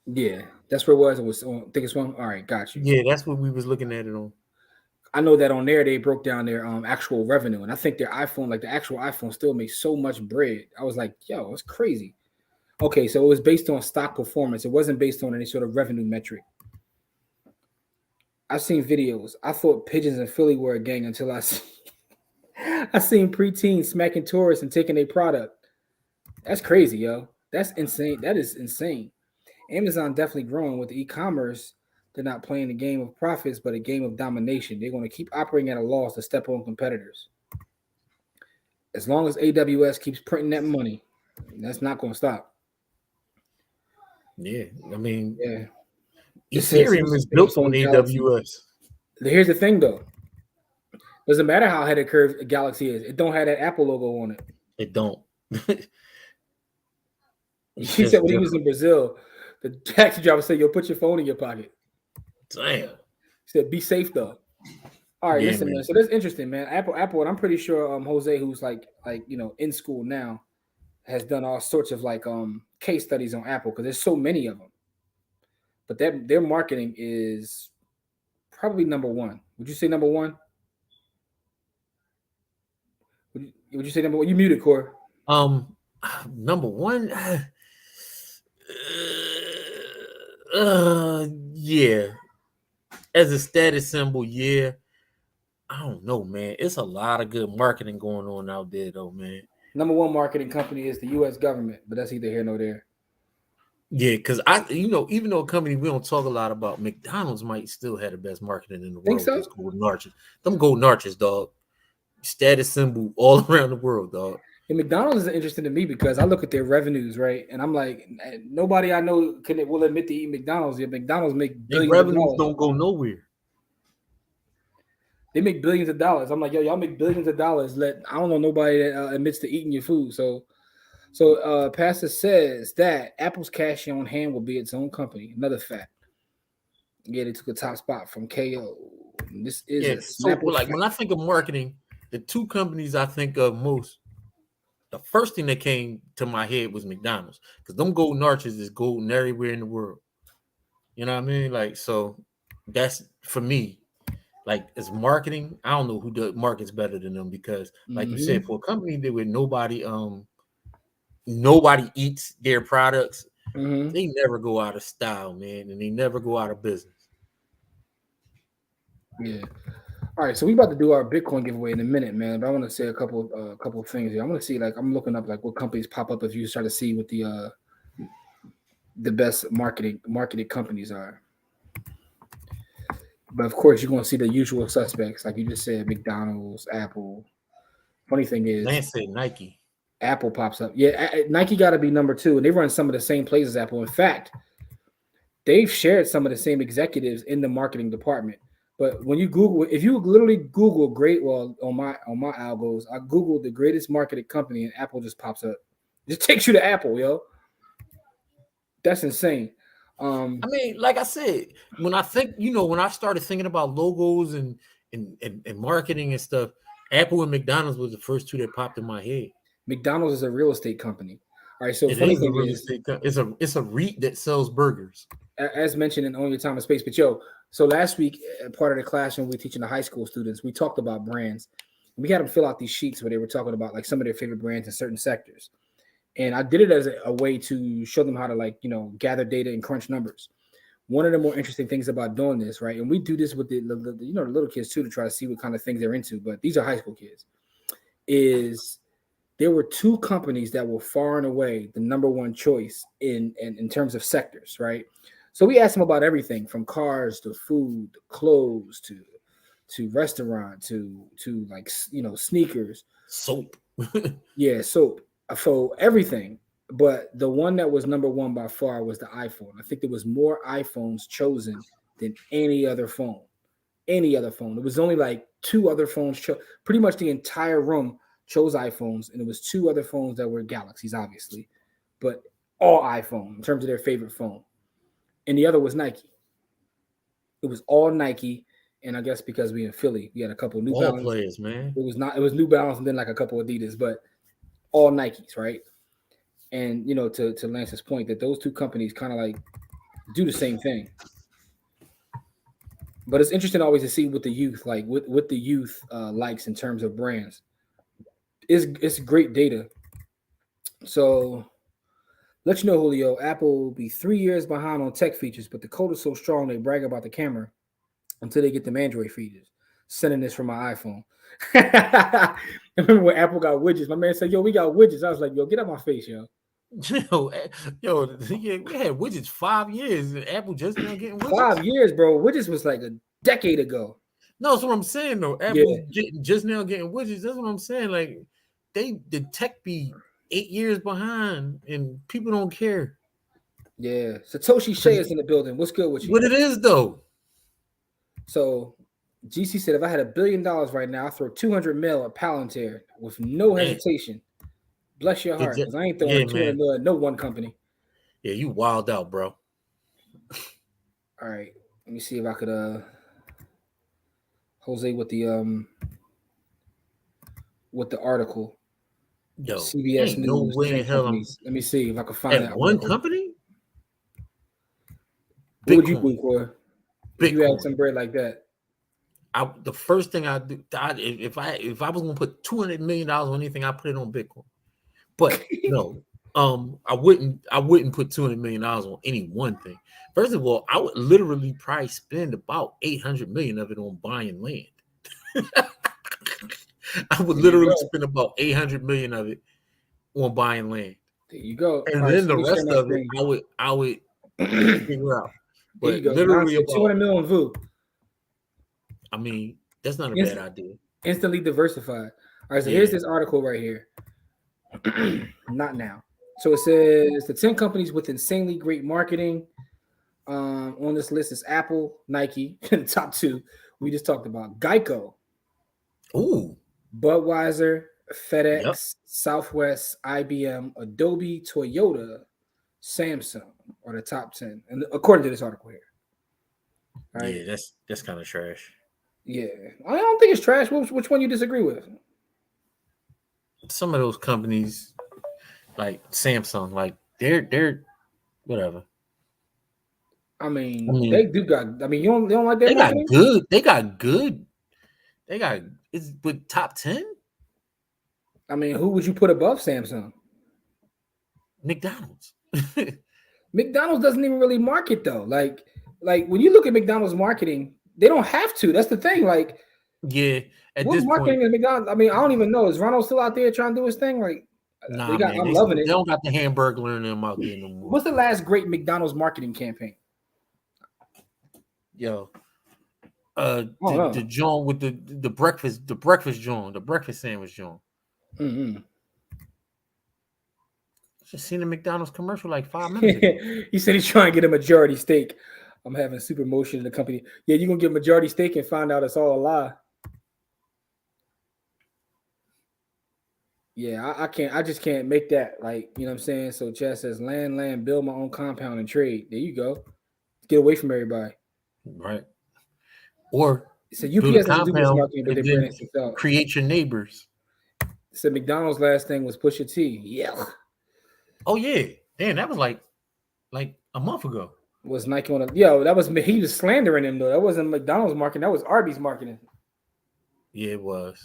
[SPEAKER 1] Yeah, that's where it was. It was on Thinkorswim. All right, got you.
[SPEAKER 2] Yeah, that's what we was looking at it on.
[SPEAKER 1] I know that on there they broke down their actual revenue, and I think their iPhone, like the actual iPhone, still makes so much bread. I was like, yo, it's crazy. Okay, so it was based on stock performance. It wasn't based on any sort of revenue metric. I've seen videos. I thought pigeons in Philly were a gang until I seen preteens smacking tourists and taking a product. That's crazy, yo. That's insane. That is insane. Amazon definitely growing with e-commerce. They're not playing a game of profits, but a game of domination. They're going to keep operating at a loss to step on competitors. As long as AWS keeps printing that money, that's not going to stop.
[SPEAKER 2] Yeah, I mean,
[SPEAKER 1] Yeah. It says
[SPEAKER 2] Ethereum
[SPEAKER 1] users
[SPEAKER 2] is
[SPEAKER 1] pick up
[SPEAKER 2] built on
[SPEAKER 1] phone Galaxy.
[SPEAKER 2] AWS.
[SPEAKER 1] Here's the thing, though. Doesn't matter how ahead of curve a Galaxy is. It don't have that Apple logo on it.
[SPEAKER 2] It don't. It's
[SPEAKER 1] He said
[SPEAKER 2] just
[SPEAKER 1] when he was in
[SPEAKER 2] different.
[SPEAKER 1] Brazil, the taxi driver said, "Yo, put your phone in your pocket."
[SPEAKER 2] Damn.
[SPEAKER 1] He said, "Be safe though." All right,
[SPEAKER 2] Yeah,
[SPEAKER 1] listen, man.
[SPEAKER 2] man.
[SPEAKER 1] So that's interesting, man. Apple, and I'm pretty sure Jose, who's like in school now, has done all sorts of like case studies on Apple because there's so many of them. But their marketing is probably number one. Would you say number one? Would you say number one? You muted, Core.
[SPEAKER 2] Number one. Yeah. As a status symbol, yeah. I don't know, man. It's a lot of good marketing going on out there, though, man.
[SPEAKER 1] Number one marketing company is the U.S. government, but that's either here nor there.
[SPEAKER 2] Yeah, because even though a company we don't talk a lot about, McDonald's might still have the best marketing in the
[SPEAKER 1] Think
[SPEAKER 2] world.
[SPEAKER 1] so?
[SPEAKER 2] Those golden arches, them golden arches, dog. Status symbol all around the world, dog.
[SPEAKER 1] And McDonald's is interesting to me because I look at their revenues, right? And I'm like, nobody I know will admit to eat McDonald's. Yet McDonald's make
[SPEAKER 2] Their
[SPEAKER 1] billions of
[SPEAKER 2] revenues
[SPEAKER 1] dollars.
[SPEAKER 2] don't go nowhere.
[SPEAKER 1] They make billions of dollars. I'm like, yo, y'all make billions of dollars. I don't know nobody that admits to eating your food. So Pastor says that Apple's cash on hand will be its own company. Another fact. Yeah, they took a top spot from KO. This is
[SPEAKER 2] Yeah.
[SPEAKER 1] a
[SPEAKER 2] So,
[SPEAKER 1] Snapple fact.
[SPEAKER 2] when I think of marketing, the two companies I think of most, the first thing that came to my head was McDonald's, because them golden arches is golden everywhere in the world. You know what I mean? Like, so that's for me. Like, as marketing, I don't know who does markets better than them, because, like you said, for a company that with nobody eats their products, they never go out of style, man, and they never go out of business.
[SPEAKER 1] Yeah. All right, so we about to do our Bitcoin giveaway in a minute, man. But I want to say a couple of things here. I want to see, like, I'm looking up like what companies pop up if you start to see what the best marketed companies are. But of course, you're gonna see the usual suspects, like you just said, McDonald's, Apple. Funny thing is,
[SPEAKER 2] Man said Nike.
[SPEAKER 1] Apple pops up. Yeah, Nike got to be number two, and they run some of the same plays as Apple. In fact, they've shared some of the same executives in the marketing department. But when you Google, if you literally Google on my algos, I Googled the greatest marketed company, and Apple just pops up. It just takes you to Apple, yo. That's insane.
[SPEAKER 2] I mean, like I said, when I think, when I started thinking about logos and marketing and stuff, Apple and McDonald's was the first two that popped in my head.
[SPEAKER 1] McDonald's is a real estate company. All right, so
[SPEAKER 2] It
[SPEAKER 1] funny
[SPEAKER 2] is a
[SPEAKER 1] thing
[SPEAKER 2] real
[SPEAKER 1] is,
[SPEAKER 2] estate. It's a REIT that sells burgers.
[SPEAKER 1] as mentioned in On Your Time and Space, but yo, so last week, part of the class when we were teaching the high school students, we talked about brands. We had them fill out these sheets where they were talking about like some of their favorite brands in certain sectors. And I did it as a way to show them how to gather data and crunch numbers. One of the more interesting things about doing this, right? And we do this with the little kids too, to try to see what kind of things they're into, but these are high school kids, is there were two companies that were far and away the number one choice in terms of sectors, right? So we asked them about everything from cars to food, to clothes, to restaurant, to like sneakers,
[SPEAKER 2] soap.
[SPEAKER 1] Yeah, soap, for everything. But the one that was number one by far was the iPhone. I think there was more iPhones chosen than any other phone. Any other phone. It was only like two other phones. Pretty much the entire room chose iPhones, and it was two other phones that were Galaxies, obviously, but all iPhone in terms of their favorite phone. And the other was Nike. It was all Nike, and I guess because we in Philly, we had a couple of New Balance
[SPEAKER 2] players, man.
[SPEAKER 1] It was New Balance and then like a couple of Adidas, but all Nikes, right? And to Lance's point, that those two companies kind of like do the same thing. But it's interesting always to see what the youth like, what the youth likes in terms of brands. It's great data. So let you know, Julio, Apple will be 3 years behind on tech features, but the code is so strong they brag about the camera until they get them Android features. Sending this from my iPhone. I remember when Apple got widgets. My man said, "Yo, we got widgets." I was like, "Yo, get out my face, yo."
[SPEAKER 2] Yo, we had widgets 5 years, and Apple just now getting widgets.
[SPEAKER 1] 5 years, bro. Widgets was like a decade ago.
[SPEAKER 2] No, that's what I'm saying, though. Apple just now getting widgets. That's what I'm saying. Like, the tech be 8 years behind, and people don't care.
[SPEAKER 1] Yeah, Satoshi Shea is in the building. What's good with you?
[SPEAKER 2] What it is, though.
[SPEAKER 1] So, GC said, if I had $1 billion right now, I'd throw 200 mil at Palantir with no hesitation. Bless your heart, because I ain't throwing 200 mil at no one company.
[SPEAKER 2] Yeah, you wild out, bro.
[SPEAKER 1] All right, let me see if I could Jose with the article.
[SPEAKER 2] Yo,
[SPEAKER 1] CBS News.
[SPEAKER 2] No way in hell.
[SPEAKER 1] Let me see if I can find that
[SPEAKER 2] one company.
[SPEAKER 1] What would you do for? If you had some bread like that?
[SPEAKER 2] The first thing I do, if I was gonna put $200 million on anything, I put it on Bitcoin. But no, I wouldn't put $200 million on any one thing. First of all, I would literally probably spend about $800 million of it on buying land. I would literally spend about $800 million of it on buying land.
[SPEAKER 1] There you go.
[SPEAKER 2] And
[SPEAKER 1] All right,
[SPEAKER 2] then
[SPEAKER 1] so
[SPEAKER 2] the
[SPEAKER 1] let me share
[SPEAKER 2] rest
[SPEAKER 1] my
[SPEAKER 2] of it,
[SPEAKER 1] screen.
[SPEAKER 2] I would figure out.
[SPEAKER 1] There you
[SPEAKER 2] But
[SPEAKER 1] go.
[SPEAKER 2] literally
[SPEAKER 1] Nonsense. 200
[SPEAKER 2] about,
[SPEAKER 1] million VU.
[SPEAKER 2] I mean, that's not a bad
[SPEAKER 1] Instant,
[SPEAKER 2] idea.
[SPEAKER 1] instantly diversified. All right, so here's
[SPEAKER 2] Yeah.
[SPEAKER 1] this article right here. Not now. So it says the 10 companies with insanely great marketing. On this list is Apple, Nike, the top two. We just talked about Geico,
[SPEAKER 2] Ooh.
[SPEAKER 1] Budweiser,
[SPEAKER 2] Yep.
[SPEAKER 1] FedEx, Southwest, IBM, Adobe, Toyota, Samsung are the top 10. And according to this article here. All right.
[SPEAKER 2] Yeah, that's kind of trash.
[SPEAKER 1] Yeah. I don't think it's trash. Which one you disagree with?
[SPEAKER 2] Some of those companies, like Samsung, like they're whatever.
[SPEAKER 1] I
[SPEAKER 2] I
[SPEAKER 1] mean, they
[SPEAKER 2] mean,
[SPEAKER 1] do got. I mean, you don't like their
[SPEAKER 2] they got
[SPEAKER 1] marketing?
[SPEAKER 2] good. They got good. They got it's with top 10.
[SPEAKER 1] I mean, who would you put above Samsung?
[SPEAKER 2] McDonald's.
[SPEAKER 1] McDonald's doesn't even really market though. Like when you look at McDonald's marketing, they don't have to. That's the thing. Like,
[SPEAKER 2] Yeah, at
[SPEAKER 1] what
[SPEAKER 2] this point,
[SPEAKER 1] marketing is McDonald's? I mean, I don't even know. Is Ronald still out there trying to do his thing? Like, they
[SPEAKER 2] nah,
[SPEAKER 1] got.
[SPEAKER 2] man,
[SPEAKER 1] I'm loving
[SPEAKER 2] they
[SPEAKER 1] it.
[SPEAKER 2] don't got the Hamburglar in them out there no more.
[SPEAKER 1] What's the last great McDonald's marketing campaign?
[SPEAKER 2] Yo,
[SPEAKER 1] Oh no.
[SPEAKER 2] the joint with the breakfast joint, the breakfast sandwich joint.
[SPEAKER 1] Mm-hmm.
[SPEAKER 2] Just seen a McDonald's commercial like 5 minutes ago.
[SPEAKER 1] He said he's trying to get a majority stake. I'm having super motion in the company. Yeah, you're gonna get a majority stake and find out it's all a lie. Yeah, I can't. I just can't make that. Like, you know what I'm saying? So Chad says, land, build my own compound and trade. There you go. Get away from everybody.
[SPEAKER 2] Right. Or
[SPEAKER 1] So
[SPEAKER 2] build a
[SPEAKER 1] UPS doesn't do this
[SPEAKER 2] compound
[SPEAKER 1] marketing, but
[SPEAKER 2] and
[SPEAKER 1] they're branding
[SPEAKER 2] then
[SPEAKER 1] themselves.
[SPEAKER 2] create your neighbors.
[SPEAKER 1] So McDonald's last thing was Pusha T. Yeah.
[SPEAKER 2] Oh yeah. Damn, that was like a month ago.
[SPEAKER 1] Was Nike on a that was he was slandering him though. That wasn't McDonald's marketing, that was Arby's marketing.
[SPEAKER 2] Yeah, it was.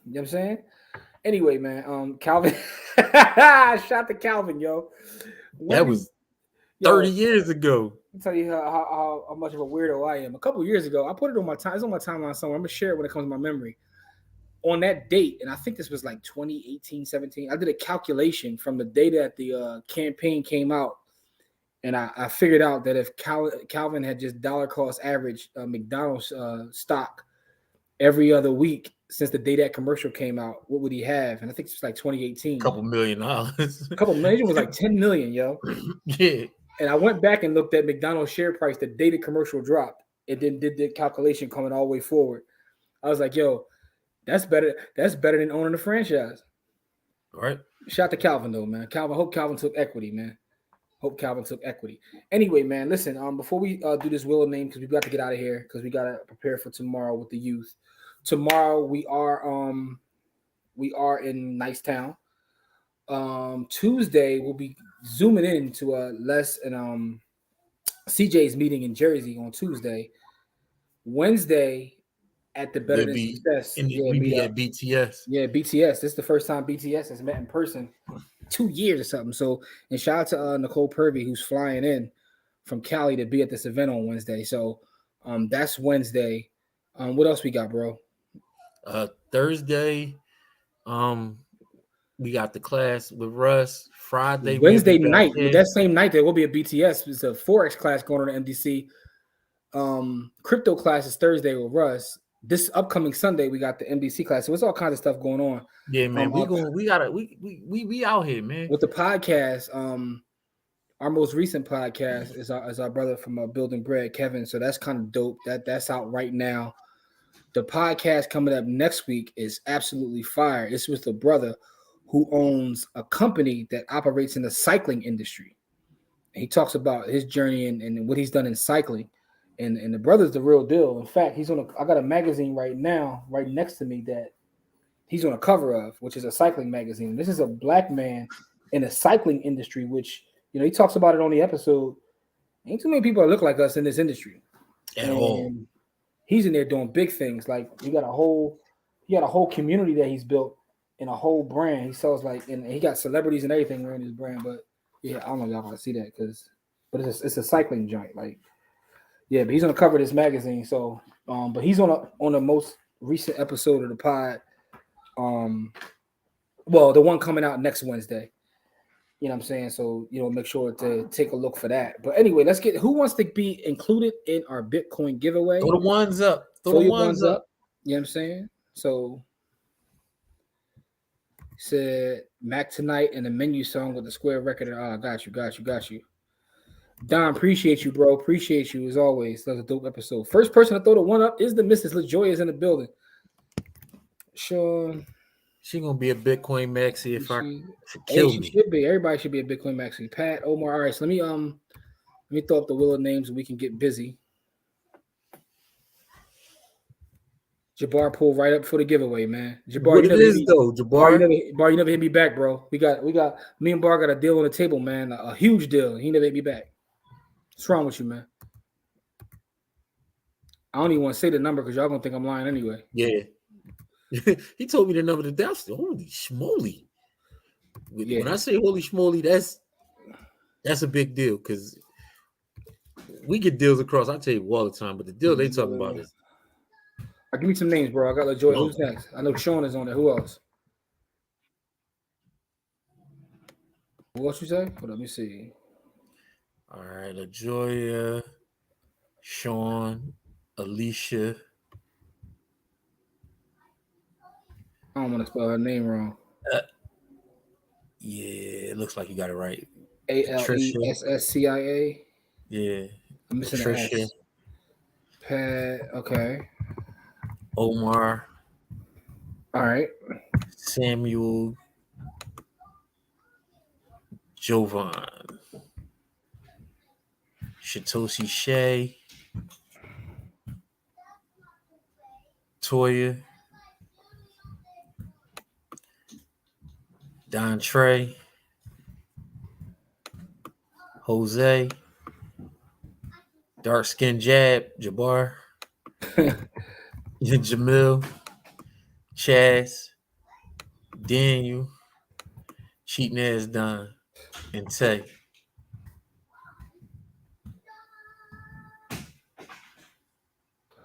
[SPEAKER 1] You know what I'm saying? Anyway, man, Calvin. Shout to Calvin, yo.
[SPEAKER 2] That was 30 years ago.
[SPEAKER 1] I'll tell you how much of a weirdo I am. A couple years ago, I put it on my time. It's on my timeline somewhere. I'm gonna share it when it comes to my memory. On that date, and I think this was like 2018, 17. I did a calculation from the day that the campaign came out, and I figured out that if Calvin had just dollar cost average McDonald's stock every other week since the day that commercial came out, what would he have? And I think it's like 2018.
[SPEAKER 2] $2 million.
[SPEAKER 1] A couple million was like 10 million, yo.
[SPEAKER 2] Yeah.
[SPEAKER 1] And I went back and looked at McDonald's share price the day the commercial dropped. It then did the calculation coming all the way forward. I was like, yo, that's better. That's better than owning a franchise.
[SPEAKER 2] All right.
[SPEAKER 1] Shout out to Calvin though, man. Hope Calvin took equity, man. Hope Calvin took equity. Anyway, man, listen. Before we do this wheel of name, because we've got to get out of here, because we got to prepare for tomorrow with the youth. Tomorrow we are in Nicetown. Tuesday we'll be zooming in to Les and CJ's meeting in Jersey on Tuesday. Wednesday at the Better Than Success.
[SPEAKER 2] We be at BTS.
[SPEAKER 1] Yeah, BTS. This is the first time BTS has met in person 2 years or something. So, and shout out to Nicole Purvey, who's flying in from Cali to be at this event on Wednesday. So that's Wednesday. What else we got, bro?
[SPEAKER 2] Thursday, we got the class with Russ. Friday,
[SPEAKER 1] Wednesday night, that same night there will be a BTS. It's a Forex class going on at MDC. Crypto class is Thursday with Russ. This upcoming Sunday we got the MDC class. So it's all kinds of stuff going on.
[SPEAKER 2] Yeah, man. We out here, man.
[SPEAKER 1] With the podcast, our most recent podcast is our brother from Building Bread, Kevin. So that's kind of dope. That's out right now. The podcast coming up next week is absolutely fire. It's with a brother who owns a company that operates in the cycling industry. And he talks about his journey and what he's done in cycling. And the brother's the real deal. In fact, I got a magazine right now, right next to me that he's on a cover of, which is a cycling magazine. This is a black man in the cycling industry, which, he talks about it on the episode. Ain't too many people that look like us in this industry.
[SPEAKER 2] At all.
[SPEAKER 1] He's in there doing big things. Like he got a whole community that he's built and a whole brand. He sells and he got celebrities and everything wearing his brand. But yeah, I don't know if y'all want to see that but it's a cycling joint. Yeah, but he's on the cover of this magazine. So, but he's on the most recent episode of the pod. Well, the one coming out next Wednesday. You know what I'm saying? So, make sure to take a look for that. But anyway, let's get who wants to be included in our Bitcoin giveaway.
[SPEAKER 2] Throw the ones up. Throw
[SPEAKER 1] Throw
[SPEAKER 2] the
[SPEAKER 1] your
[SPEAKER 2] ones
[SPEAKER 1] ones
[SPEAKER 2] up.
[SPEAKER 1] up. You know what I'm saying? So, said Mac Tonight and the menu song with the square record. Got you. Don, appreciate you, bro. Appreciate you as always. That was a dope episode. First person to throw the one up is the Mrs. LaJoy is in the building. Sean.
[SPEAKER 2] She gonna be a Bitcoin maxi if she kill me.
[SPEAKER 1] She should be. Everybody should be a Bitcoin maxi. Pat, Omar. All right, so let me throw up the wheel of names and we can get busy. Jabbar pulled right up for the giveaway, man. Jabbar,
[SPEAKER 2] What it is though, Jabbar?
[SPEAKER 1] You never hit me back, bro. We got me and Bar got a deal on the table, man. A huge deal. He never hit me back. What's wrong with you, man? I don't even want to say the number because y'all gonna think I'm lying anyway.
[SPEAKER 2] Yeah. He told me the number to death. Holy schmoly. Yeah. When I say holy schmoly, that's a big deal because we get deals across. I tell you all the time, but the deal they talking about is.
[SPEAKER 1] Give me some names, bro. I got LaJoy. Who's next? I know Sean is on there. Who else? What else you say? Hold on, let me see.
[SPEAKER 2] All right, LaJoya, Sean, Alicia.
[SPEAKER 1] I don't want to spell her name wrong.
[SPEAKER 2] Yeah, it looks like you got it right.
[SPEAKER 1] Alesscia.
[SPEAKER 2] Yeah.
[SPEAKER 1] I'm missing Patricia. An S. Pat. Okay.
[SPEAKER 2] Omar.
[SPEAKER 1] All right.
[SPEAKER 2] Samuel. Jovan. Shitoshi Shea. Toya. Don Trey. Jose. Dark Skin Jab. Jabbar. Jamil. Chaz. Daniel. Cheating Ass Don. And Tay.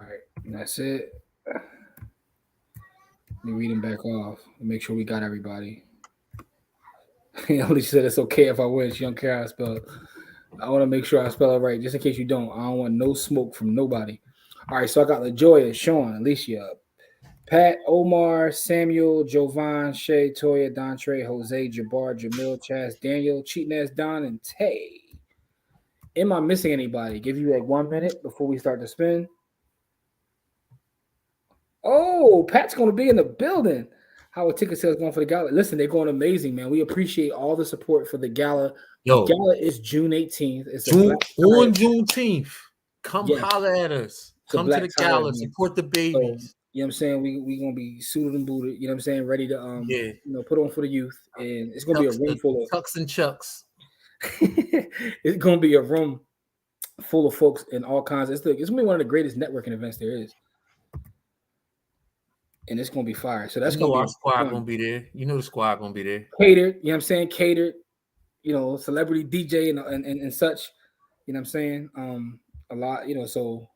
[SPEAKER 1] All right. That's it. Let me read them back off and make sure we got everybody. She said it's okay if I win. She don't care how I spell it. I want to make sure I spell it right, just in case you don't. I don't want no smoke from nobody. All right, so I got LaJoya, Sean, Alicia, Pat, Omar, Samuel, Jovan, Shay, Toya, Dontre, Jose, Jabbar, Jamil, Chaz, Daniel, Cheating Ass Don, and Tay. Am I missing anybody? Give you like 1 minute before we start to spin. Oh, Pat's going to be in the building. How are ticket sales going for the gala? Listen, they're going amazing, man. We appreciate all the support for the gala. The gala is June 18th. It's
[SPEAKER 2] on Juneteenth. Come holler at us. Come to the gala. Support the babies.
[SPEAKER 1] So, you know what I'm saying? We going to be suited and booted. You know what I'm saying? Ready to put on for the youth. And it's going to be a room full of
[SPEAKER 2] tucks and chucks.
[SPEAKER 1] It's going to be a room full of folks and all kinds. It's going to be one of the greatest networking events there is. And it's gonna be fire. So that's gonna be
[SPEAKER 2] our squad gonna be there. You know the squad gonna be there.
[SPEAKER 1] Catered, you know what I'm saying? Catered, celebrity DJ and such. You know what I'm saying? A lot, so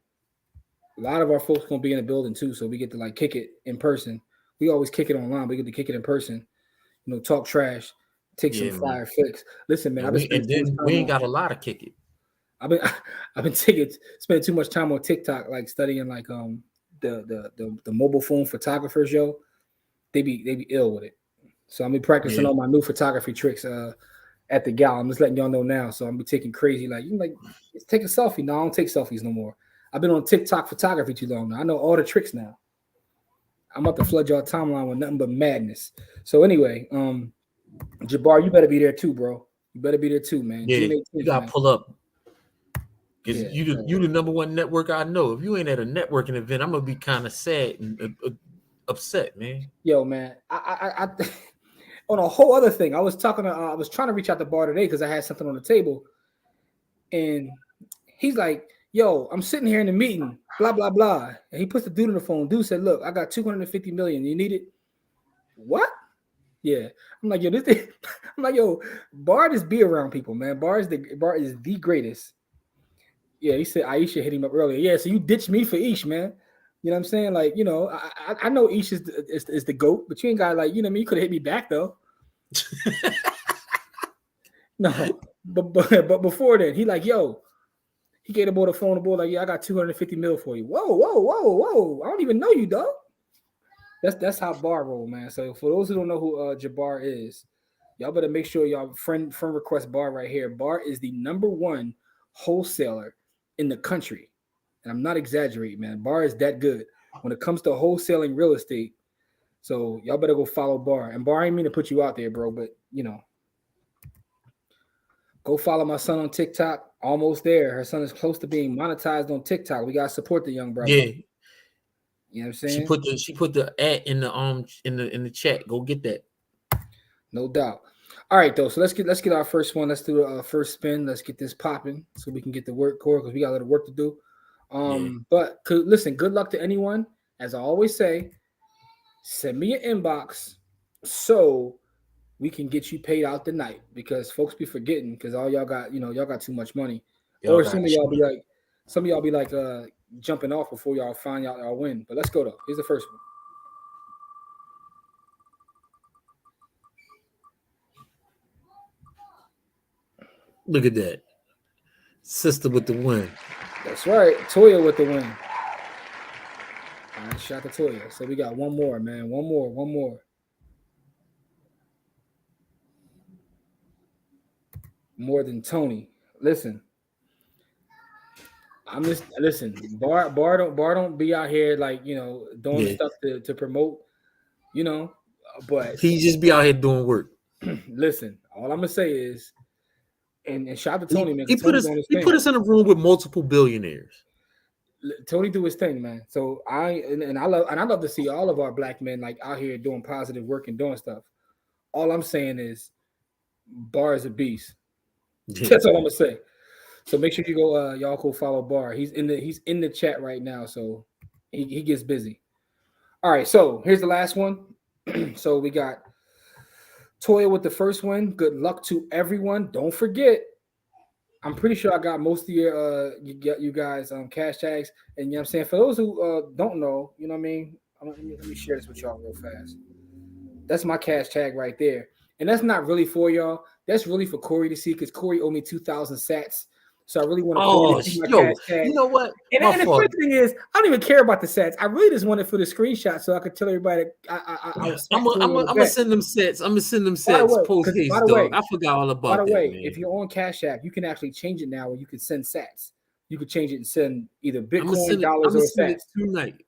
[SPEAKER 1] a lot of our folks gonna be in the building too. So we get to like kick it in person. We always kick it online, but we get to kick it in person. Talk trash, take some fire flicks. Listen, man,
[SPEAKER 2] we ain't got a lot of kick it.
[SPEAKER 1] I've been spending too much time on TikTok, like studying like the mobile phone photographers, yo, they be ill with it. So I'm be practicing all my new photography tricks at the gala. I'm just letting y'all know now. So I'm be taking crazy take a selfie. No, I don't take selfies no more. I've been on TikTok photography too long now. I know all the tricks now. I'm about to flood y'all timeline with nothing but madness. So anyway, Jabbar, you better be there too, bro. You better be there too, man.
[SPEAKER 2] Yeah, you gotta pull up. Because you the number one network I know. If you ain't at a networking event, I'm gonna be kind of sad and upset, man.
[SPEAKER 1] Yo, man, I on a whole other thing. I was trying to reach out to Bar today because I had something on the table, and he's like, "Yo, I'm sitting here in the meeting, blah blah blah," and he puts the dude on the phone. Dude said, "Look, I got 250 million. You need it?" What? Yeah, I'm like, yo, this thing. I'm like, yo, Bar just be around people, man. Bar is the greatest. Yeah, he said Aisha hit him up earlier. Yeah, so you ditched me for Ish, man. You know what I'm saying? Like, I know Ish is the GOAT, but you ain't got like, you could have hit me back though. No, but before then, he like, yo, he gave the boy the phone. The boy like, yeah, I got 250 mil for you. Whoa, whoa, whoa, whoa! I don't even know you, dog. That's how Bar roll, man. So for those who don't know who Jabbar is, y'all better make sure y'all friend request Bar right here. Bar is the #1 wholesaler in the country, and I'm not exaggerating, man. Bar is that good when it comes to wholesaling real estate. So y'all better go follow Bar. And Bar, I ain't mean to put you out there, bro, but go follow my son on TikTok. Almost there. Her son is close to being monetized on TikTok. We gotta support the young brother.
[SPEAKER 2] Yeah.
[SPEAKER 1] You know what I'm saying?
[SPEAKER 2] She put the ad in the chat. Go get that.
[SPEAKER 1] No doubt. All right, though. So let's get our first one. Let's do the first spin. Let's get this popping so we can get the work core because we got a little work to do. But listen, good luck to anyone. As I always say, send me an inbox so we can get you paid out tonight because folks be forgetting because all y'all got, y'all got too much money. Or some of y'all be like jumping off before y'all find out y'all win. But let's go though. Here's the first one.
[SPEAKER 2] Look at that. Sister with the win.
[SPEAKER 1] That's right. Toya with the win. All right, shout out to Toya. So we got one more, man. One more. More than Tony. Listen. Bar don't be out here like, doing stuff to promote, but
[SPEAKER 2] he just be out here doing work.
[SPEAKER 1] Listen, all I'm gonna say is and shout out to Tony, man.
[SPEAKER 2] He put us in a room with multiple billionaires.
[SPEAKER 1] Tony do his thing, man. So I love to see all of our black men like out here doing positive work and doing stuff. All I'm saying is Bar is a beast. Yeah. That's all I'm gonna say. So make sure you go, y'all go follow Bar. He's in the chat right now, so he gets busy. All right, so here's the last one. So we got Toya with the first one. Good luck to everyone. Don't forget, I'm pretty sure I got most of your you guys cash tags. And you know what I'm saying? For those who don't know, you know what I mean? Let me share this with y'all real fast. That's my cash tag right there. And that's not really for y'all. That's really for Corey to see because Corey owed me 2,000 sats. So I really want to see my cash tag.
[SPEAKER 2] You know what?
[SPEAKER 1] And the funny thing is, I don't even care about the sets. I really just wanted for the screenshot so I could tell everybody I'm
[SPEAKER 2] gonna send them sets. I'm gonna send them sets post haste, dog. I forgot all about that. By the way,
[SPEAKER 1] if you're on Cash App, you can actually change it now where you can send sats. You could change it and send either Bitcoin, dollars, or sats.
[SPEAKER 2] Tonight.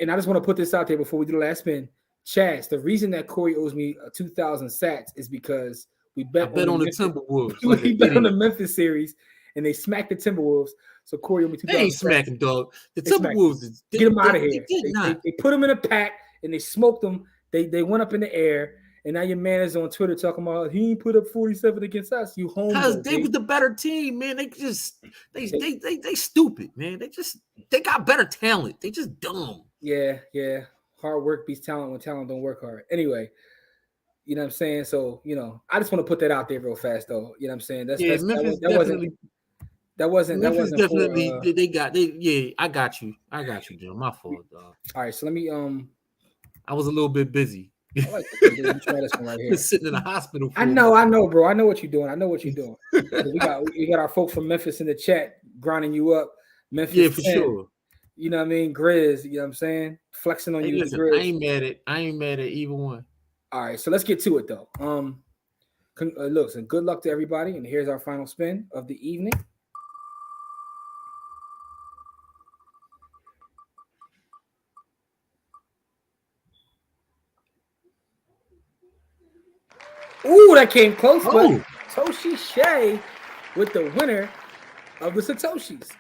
[SPEAKER 1] And I just want to put this out there before we do the last spin. Chaz, the reason that Corey owes me 2,000 sats is because we bet on the
[SPEAKER 2] Timberwolves.
[SPEAKER 1] We bet on the Memphis series, and they smacked the Timberwolves. So Corey owed me 2,000.
[SPEAKER 2] They ain't smacking, dog. The Timberwolves
[SPEAKER 1] get them out of here. They put them in a pack and they smoked them. They went up in the air, and now your man is on Twitter talking about he ain't put up 47 against us. You home
[SPEAKER 2] because they was the better team, man. They just they stupid, man. They got better talent. They just dumb.
[SPEAKER 1] Yeah. Hard work beats talent when talent don't work hard. Anyway, you know what I'm saying? So, I just want to put that out there real fast, though. You know what I'm saying? That wasn't
[SPEAKER 2] definitely for, I got you, Jim. My fault, dog.
[SPEAKER 1] All right, so let me
[SPEAKER 2] I was a little bit busy.
[SPEAKER 1] I like this. Try this one right here.
[SPEAKER 2] Sitting in the hospital.
[SPEAKER 1] I know, bro. I know what you're doing. we got our folks from Memphis in the chat grinding you up. Memphis,
[SPEAKER 2] yeah, for 10. Sure.
[SPEAKER 1] You know what I mean? Grizz, you know what I'm saying? Flexing on you.
[SPEAKER 2] Listen, I ain't mad at either one.
[SPEAKER 1] All right, so let's get to it though. Look, so good luck to everybody, and here's our final spin of the evening. Ooh, that came close, but Toshi Shay with the winner of the Satoshis.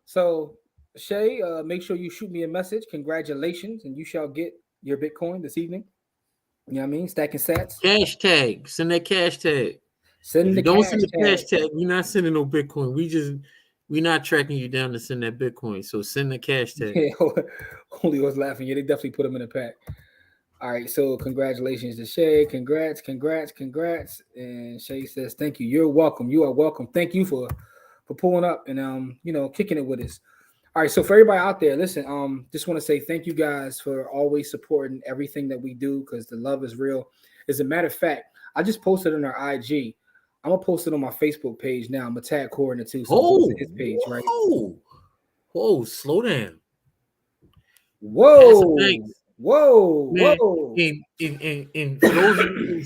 [SPEAKER 1] So Shay, make sure you shoot me a message. Congratulations, and you shall get your Bitcoin this evening. You know what I mean? Stacking sats.
[SPEAKER 2] Cash tag. Send that cash tag. Send the cash tag. We're not sending no Bitcoin. We're not tracking you down to send that Bitcoin. So send the cash tag.
[SPEAKER 1] Only was laughing. Yeah, they definitely put them in a pack. All right, so congratulations to Shay. Congrats. And Shay says, thank you. You're welcome. You are welcome. Thank you for pulling up and kicking it with us. All right, so for everybody out there, listen, just want to say thank you guys for always supporting everything that we do because the love is real. As a matter of fact, I just posted on our IG. I'm gonna post it on my Facebook page now. I'm gonna tag Corey in it too, so it goes to
[SPEAKER 2] Oh,
[SPEAKER 1] his page, right?
[SPEAKER 2] whoa, whoa, slow down. Pass it
[SPEAKER 1] Whoa,
[SPEAKER 2] thanks,
[SPEAKER 1] whoa,
[SPEAKER 2] man.
[SPEAKER 1] whoa.
[SPEAKER 2] And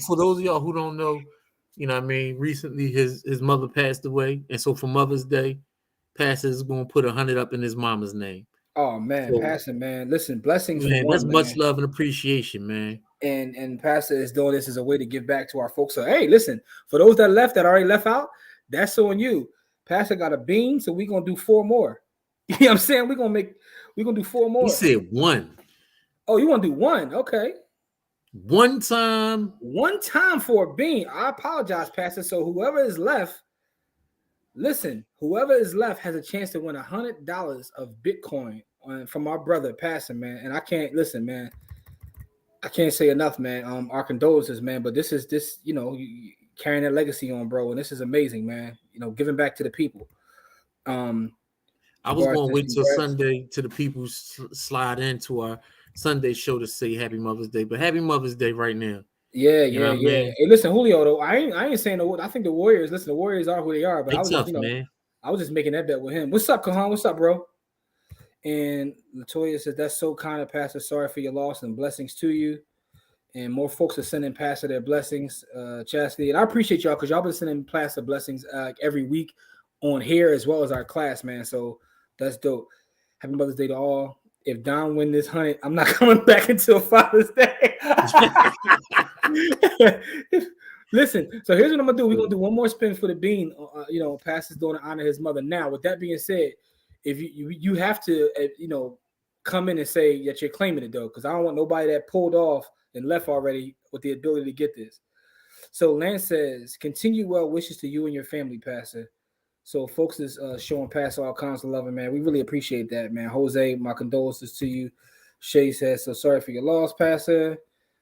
[SPEAKER 2] for those of y'all who don't know, what I mean, recently his mother passed away, and so for Mother's Day, Pastor is gonna put 100 up in his mama's name.
[SPEAKER 1] Oh man,
[SPEAKER 2] So
[SPEAKER 1] Pastor, man. Listen, blessings for
[SPEAKER 2] man, that's
[SPEAKER 1] one,
[SPEAKER 2] much
[SPEAKER 1] man.
[SPEAKER 2] love and appreciation, man.
[SPEAKER 1] And Pastor is doing this as a way to give back to our folks. So hey, listen, for those that left that already left out, that's on you. Pastor got a bean, so we're gonna do four more. You know what I'm saying? We're gonna do four
[SPEAKER 2] He
[SPEAKER 1] more.
[SPEAKER 2] said one.
[SPEAKER 1] Oh, you want to do one? Okay.
[SPEAKER 2] One time.
[SPEAKER 1] One time for a bean. I apologize, Pastor. So whoever is left, listen, whoever is left has a chance to win $100 of Bitcoin from our brother, Pastor, man. And I can't listen, man. I can't say enough, man. Our condolences, man. But this, carrying that legacy on, bro, and this is amazing, man. Giving back to the people.
[SPEAKER 2] I was
[SPEAKER 1] Regards
[SPEAKER 2] going to
[SPEAKER 1] to
[SPEAKER 2] wait till
[SPEAKER 1] congrats.
[SPEAKER 2] Sunday to the people slide into our Sunday show to say Happy Mother's Day, but Happy Mother's Day right now.
[SPEAKER 1] Yeah,
[SPEAKER 2] You know
[SPEAKER 1] yeah,
[SPEAKER 2] what I
[SPEAKER 1] yeah.
[SPEAKER 2] mean?
[SPEAKER 1] Hey, listen, Julio, though, I ain't saying I think the Warriors. Listen, the Warriors are who they are, but
[SPEAKER 2] They
[SPEAKER 1] I was just,
[SPEAKER 2] tough, man.
[SPEAKER 1] I was just making that bet with him. What's up, Kahan? What's up, bro? And Latoya says that's so kind of Pastor. Sorry for your loss and blessings to you. And more folks are sending Pastor their blessings, Chastity. And I appreciate y'all because y'all been sending Pastor blessings every week on here as well as our class, man. So that's dope. Happy Mother's Day to all. If Don win this 100, I'm not coming back until Father's Day. Listen, so here's what I'm gonna do. We're gonna do one more spin for the bean. Pastor's doing to honor his mother. Now, with that being said, if you have to, come in and say that you're claiming it though, because I don't want nobody that pulled off and left already with the ability to get this. So Lance says, continue well wishes to you and your family, Pastor. So folks is showing Pastor all kinds of love, man. We really appreciate that, man. Jose, my condolences to you. Shay says, so sorry for your loss, Pastor.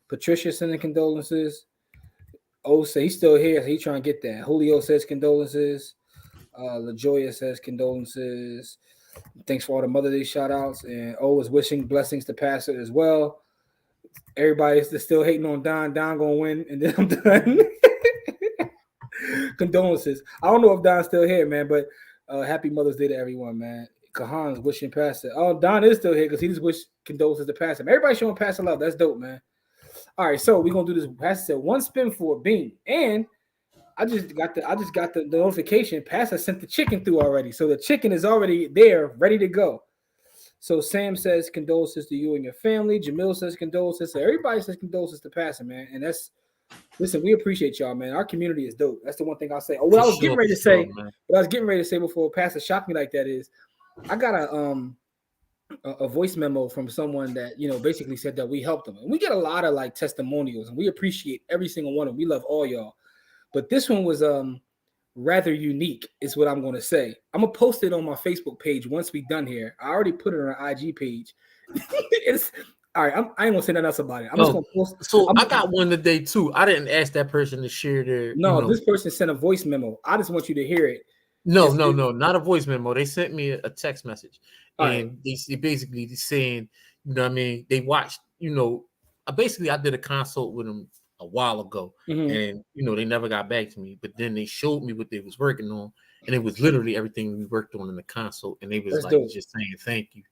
[SPEAKER 1] Patricia sending condolences. Oh, so he's still here. So he's trying to get that. Julio says condolences. LaJoya says condolences. Thanks for all the Mother Day shout outs. And O is wishing blessings to Pastor as well. Everybody's still hating on Don. Don gonna win, and then I'm done. Condolences. I don't know if Don's still here, man, but happy Mother's Day to everyone, man. Kahan's wishing Pastor. Oh, Don is still here because he just wished condolences to Pastor. Everybody's showing Pastor love. That's dope, man. All right, so we're gonna do this. Pastor said one spin for a bean, and I just got the notification. Pastor sent the chicken through already, so the chicken is already there, ready to go. So Sam says condolences to you and your family. Jamil says condolences. So everybody says condolences to Pastor, man. And listen, we appreciate y'all, man. Our community is dope. That's the one thing I'll say. Oh, what I was getting ready to say, before Pastor shocked me like that is, I got a voice memo from someone that basically said that we helped them, and we get a lot of like testimonials, and we appreciate every single one of them. We love all y'all, but this one was rather unique, is what I'm going to say. I'm gonna post it on my Facebook page once we done here. I already put it on our IG page. It's all right. I ain't gonna say nothing else about it. I'm just gonna post.
[SPEAKER 2] So I got one today too. I didn't ask that person to share their.
[SPEAKER 1] No, this person sent a voice memo. I just want you to hear it.
[SPEAKER 2] No, not a voice memo. They sent me a text message, and
[SPEAKER 1] right.
[SPEAKER 2] they basically saying, what I mean, they watched. I did a consult with them a while ago, and they never got back to me. But then they showed me what they was working on, and it was literally everything we worked on in the consult, and they was just saying thank you.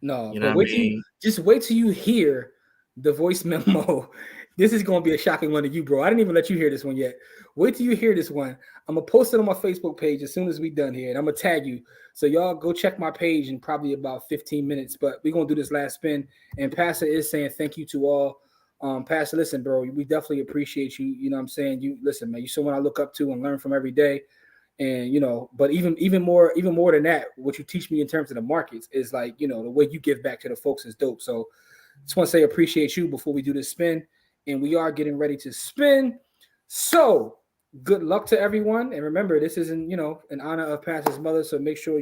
[SPEAKER 1] No, but wait till you hear the voice memo. This is gonna be a shocking one to you, bro. I didn't even let you hear this one yet. Wait till you hear this one. I'm gonna post it on my Facebook page as soon as we done here, and I'm gonna tag you. So y'all go check my page in probably about 15 minutes. But we're gonna do this last spin. And Pastor is saying thank you to all. Pastor, listen, bro, we definitely appreciate you. You know what I'm saying? You listen, man, you're someone I look up to and learn from every day. And but even more than that, what you teach me in terms of the markets is like, the way you give back to the folks is dope. So just want to say appreciate you before we do this spin. And we are getting ready to spin. So good luck to everyone. And remember, this is in honor of Pastor's mother. So make sure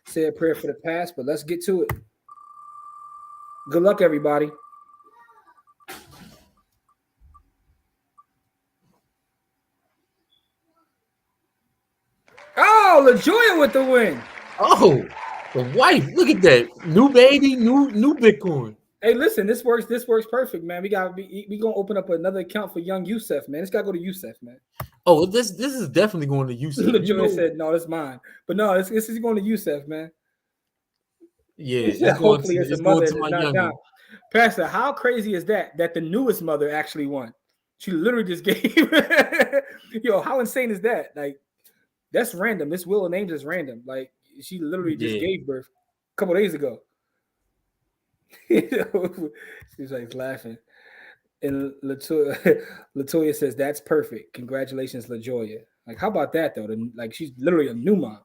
[SPEAKER 1] say a prayer for the past. But let's get to it. Good luck, everybody. Oh, LaJoya with the win.
[SPEAKER 2] Oh, The wife, look at that. New baby, new Bitcoin.
[SPEAKER 1] Hey, listen, this works. This works perfect, man. We gonna open up another account for young Yusef, man. It's gotta go to Yusef, man.
[SPEAKER 2] Oh, this is definitely going to Yusef. You
[SPEAKER 1] LaJoy
[SPEAKER 2] know,
[SPEAKER 1] said, "No, it's mine." But no, this is going to Yusef, man.
[SPEAKER 2] yeah,
[SPEAKER 1] He said, "Hopefully, it's a
[SPEAKER 2] it's going
[SPEAKER 1] mother
[SPEAKER 2] to
[SPEAKER 1] and it's
[SPEAKER 2] my
[SPEAKER 1] not Don."
[SPEAKER 2] youngin.
[SPEAKER 1] Pastor, how crazy is that? That the newest mother actually won. She literally just gave. Yo, how insane is that? Like, that's random. This will of names is random. Like, she literally just
[SPEAKER 2] Yeah.
[SPEAKER 1] gave birth a couple days ago. She's like laughing. And Latoya says, "That's perfect. Congratulations, LaJoya." Like, how about that though? Like, she's literally a new mom.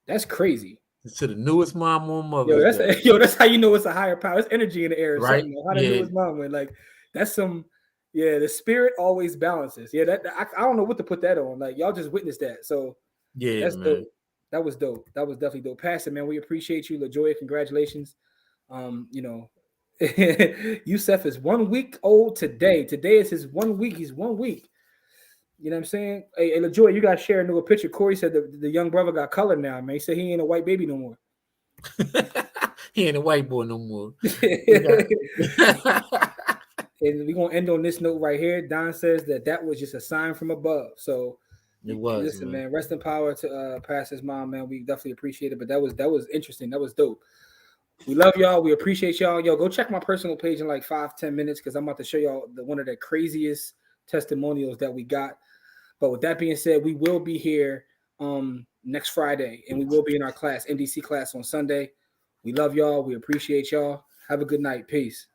[SPEAKER 1] That's crazy.
[SPEAKER 2] To the newest mom on
[SPEAKER 1] Yo,
[SPEAKER 2] Mother's
[SPEAKER 1] that's
[SPEAKER 2] Day.
[SPEAKER 1] that's how you know it's a higher power. It's energy in the air or
[SPEAKER 2] Right?
[SPEAKER 1] something. How the
[SPEAKER 2] Yeah.
[SPEAKER 1] newest mom went. Like, that's some. Yeah, the spirit always balances. Yeah, I don't know what to put that on. Like, y'all just witnessed that. So
[SPEAKER 2] Yeah,
[SPEAKER 1] that's
[SPEAKER 2] man.
[SPEAKER 1] dope. That was dope. That was definitely dope. Pastor, man, we appreciate you. LaJoya, congratulations. You know, Yusef is 1 week old today. Today is his 1 week. He's 1 week. You know what I'm saying? Hey, LaJoy, you got to share a new picture. Corey said the young brother got color now, man. He said he ain't a white baby no more.
[SPEAKER 2] He ain't a white boy no more.
[SPEAKER 1] And we're going to end on this note right here. Don says that was just a sign from above. So,
[SPEAKER 2] It was,
[SPEAKER 1] listen, man, rest in power to Pastor's mom, man. We definitely appreciate it. But that was interesting. That was dope. We love y'all. We appreciate y'all. Yo, go check my personal page in like 5-10 minutes because I'm about to show y'all one of the craziest testimonials that we got. But with that being said, we will be here next Friday, and we will be in our class, MDC class on Sunday. We love y'all. We appreciate y'all. Have a good night. Peace.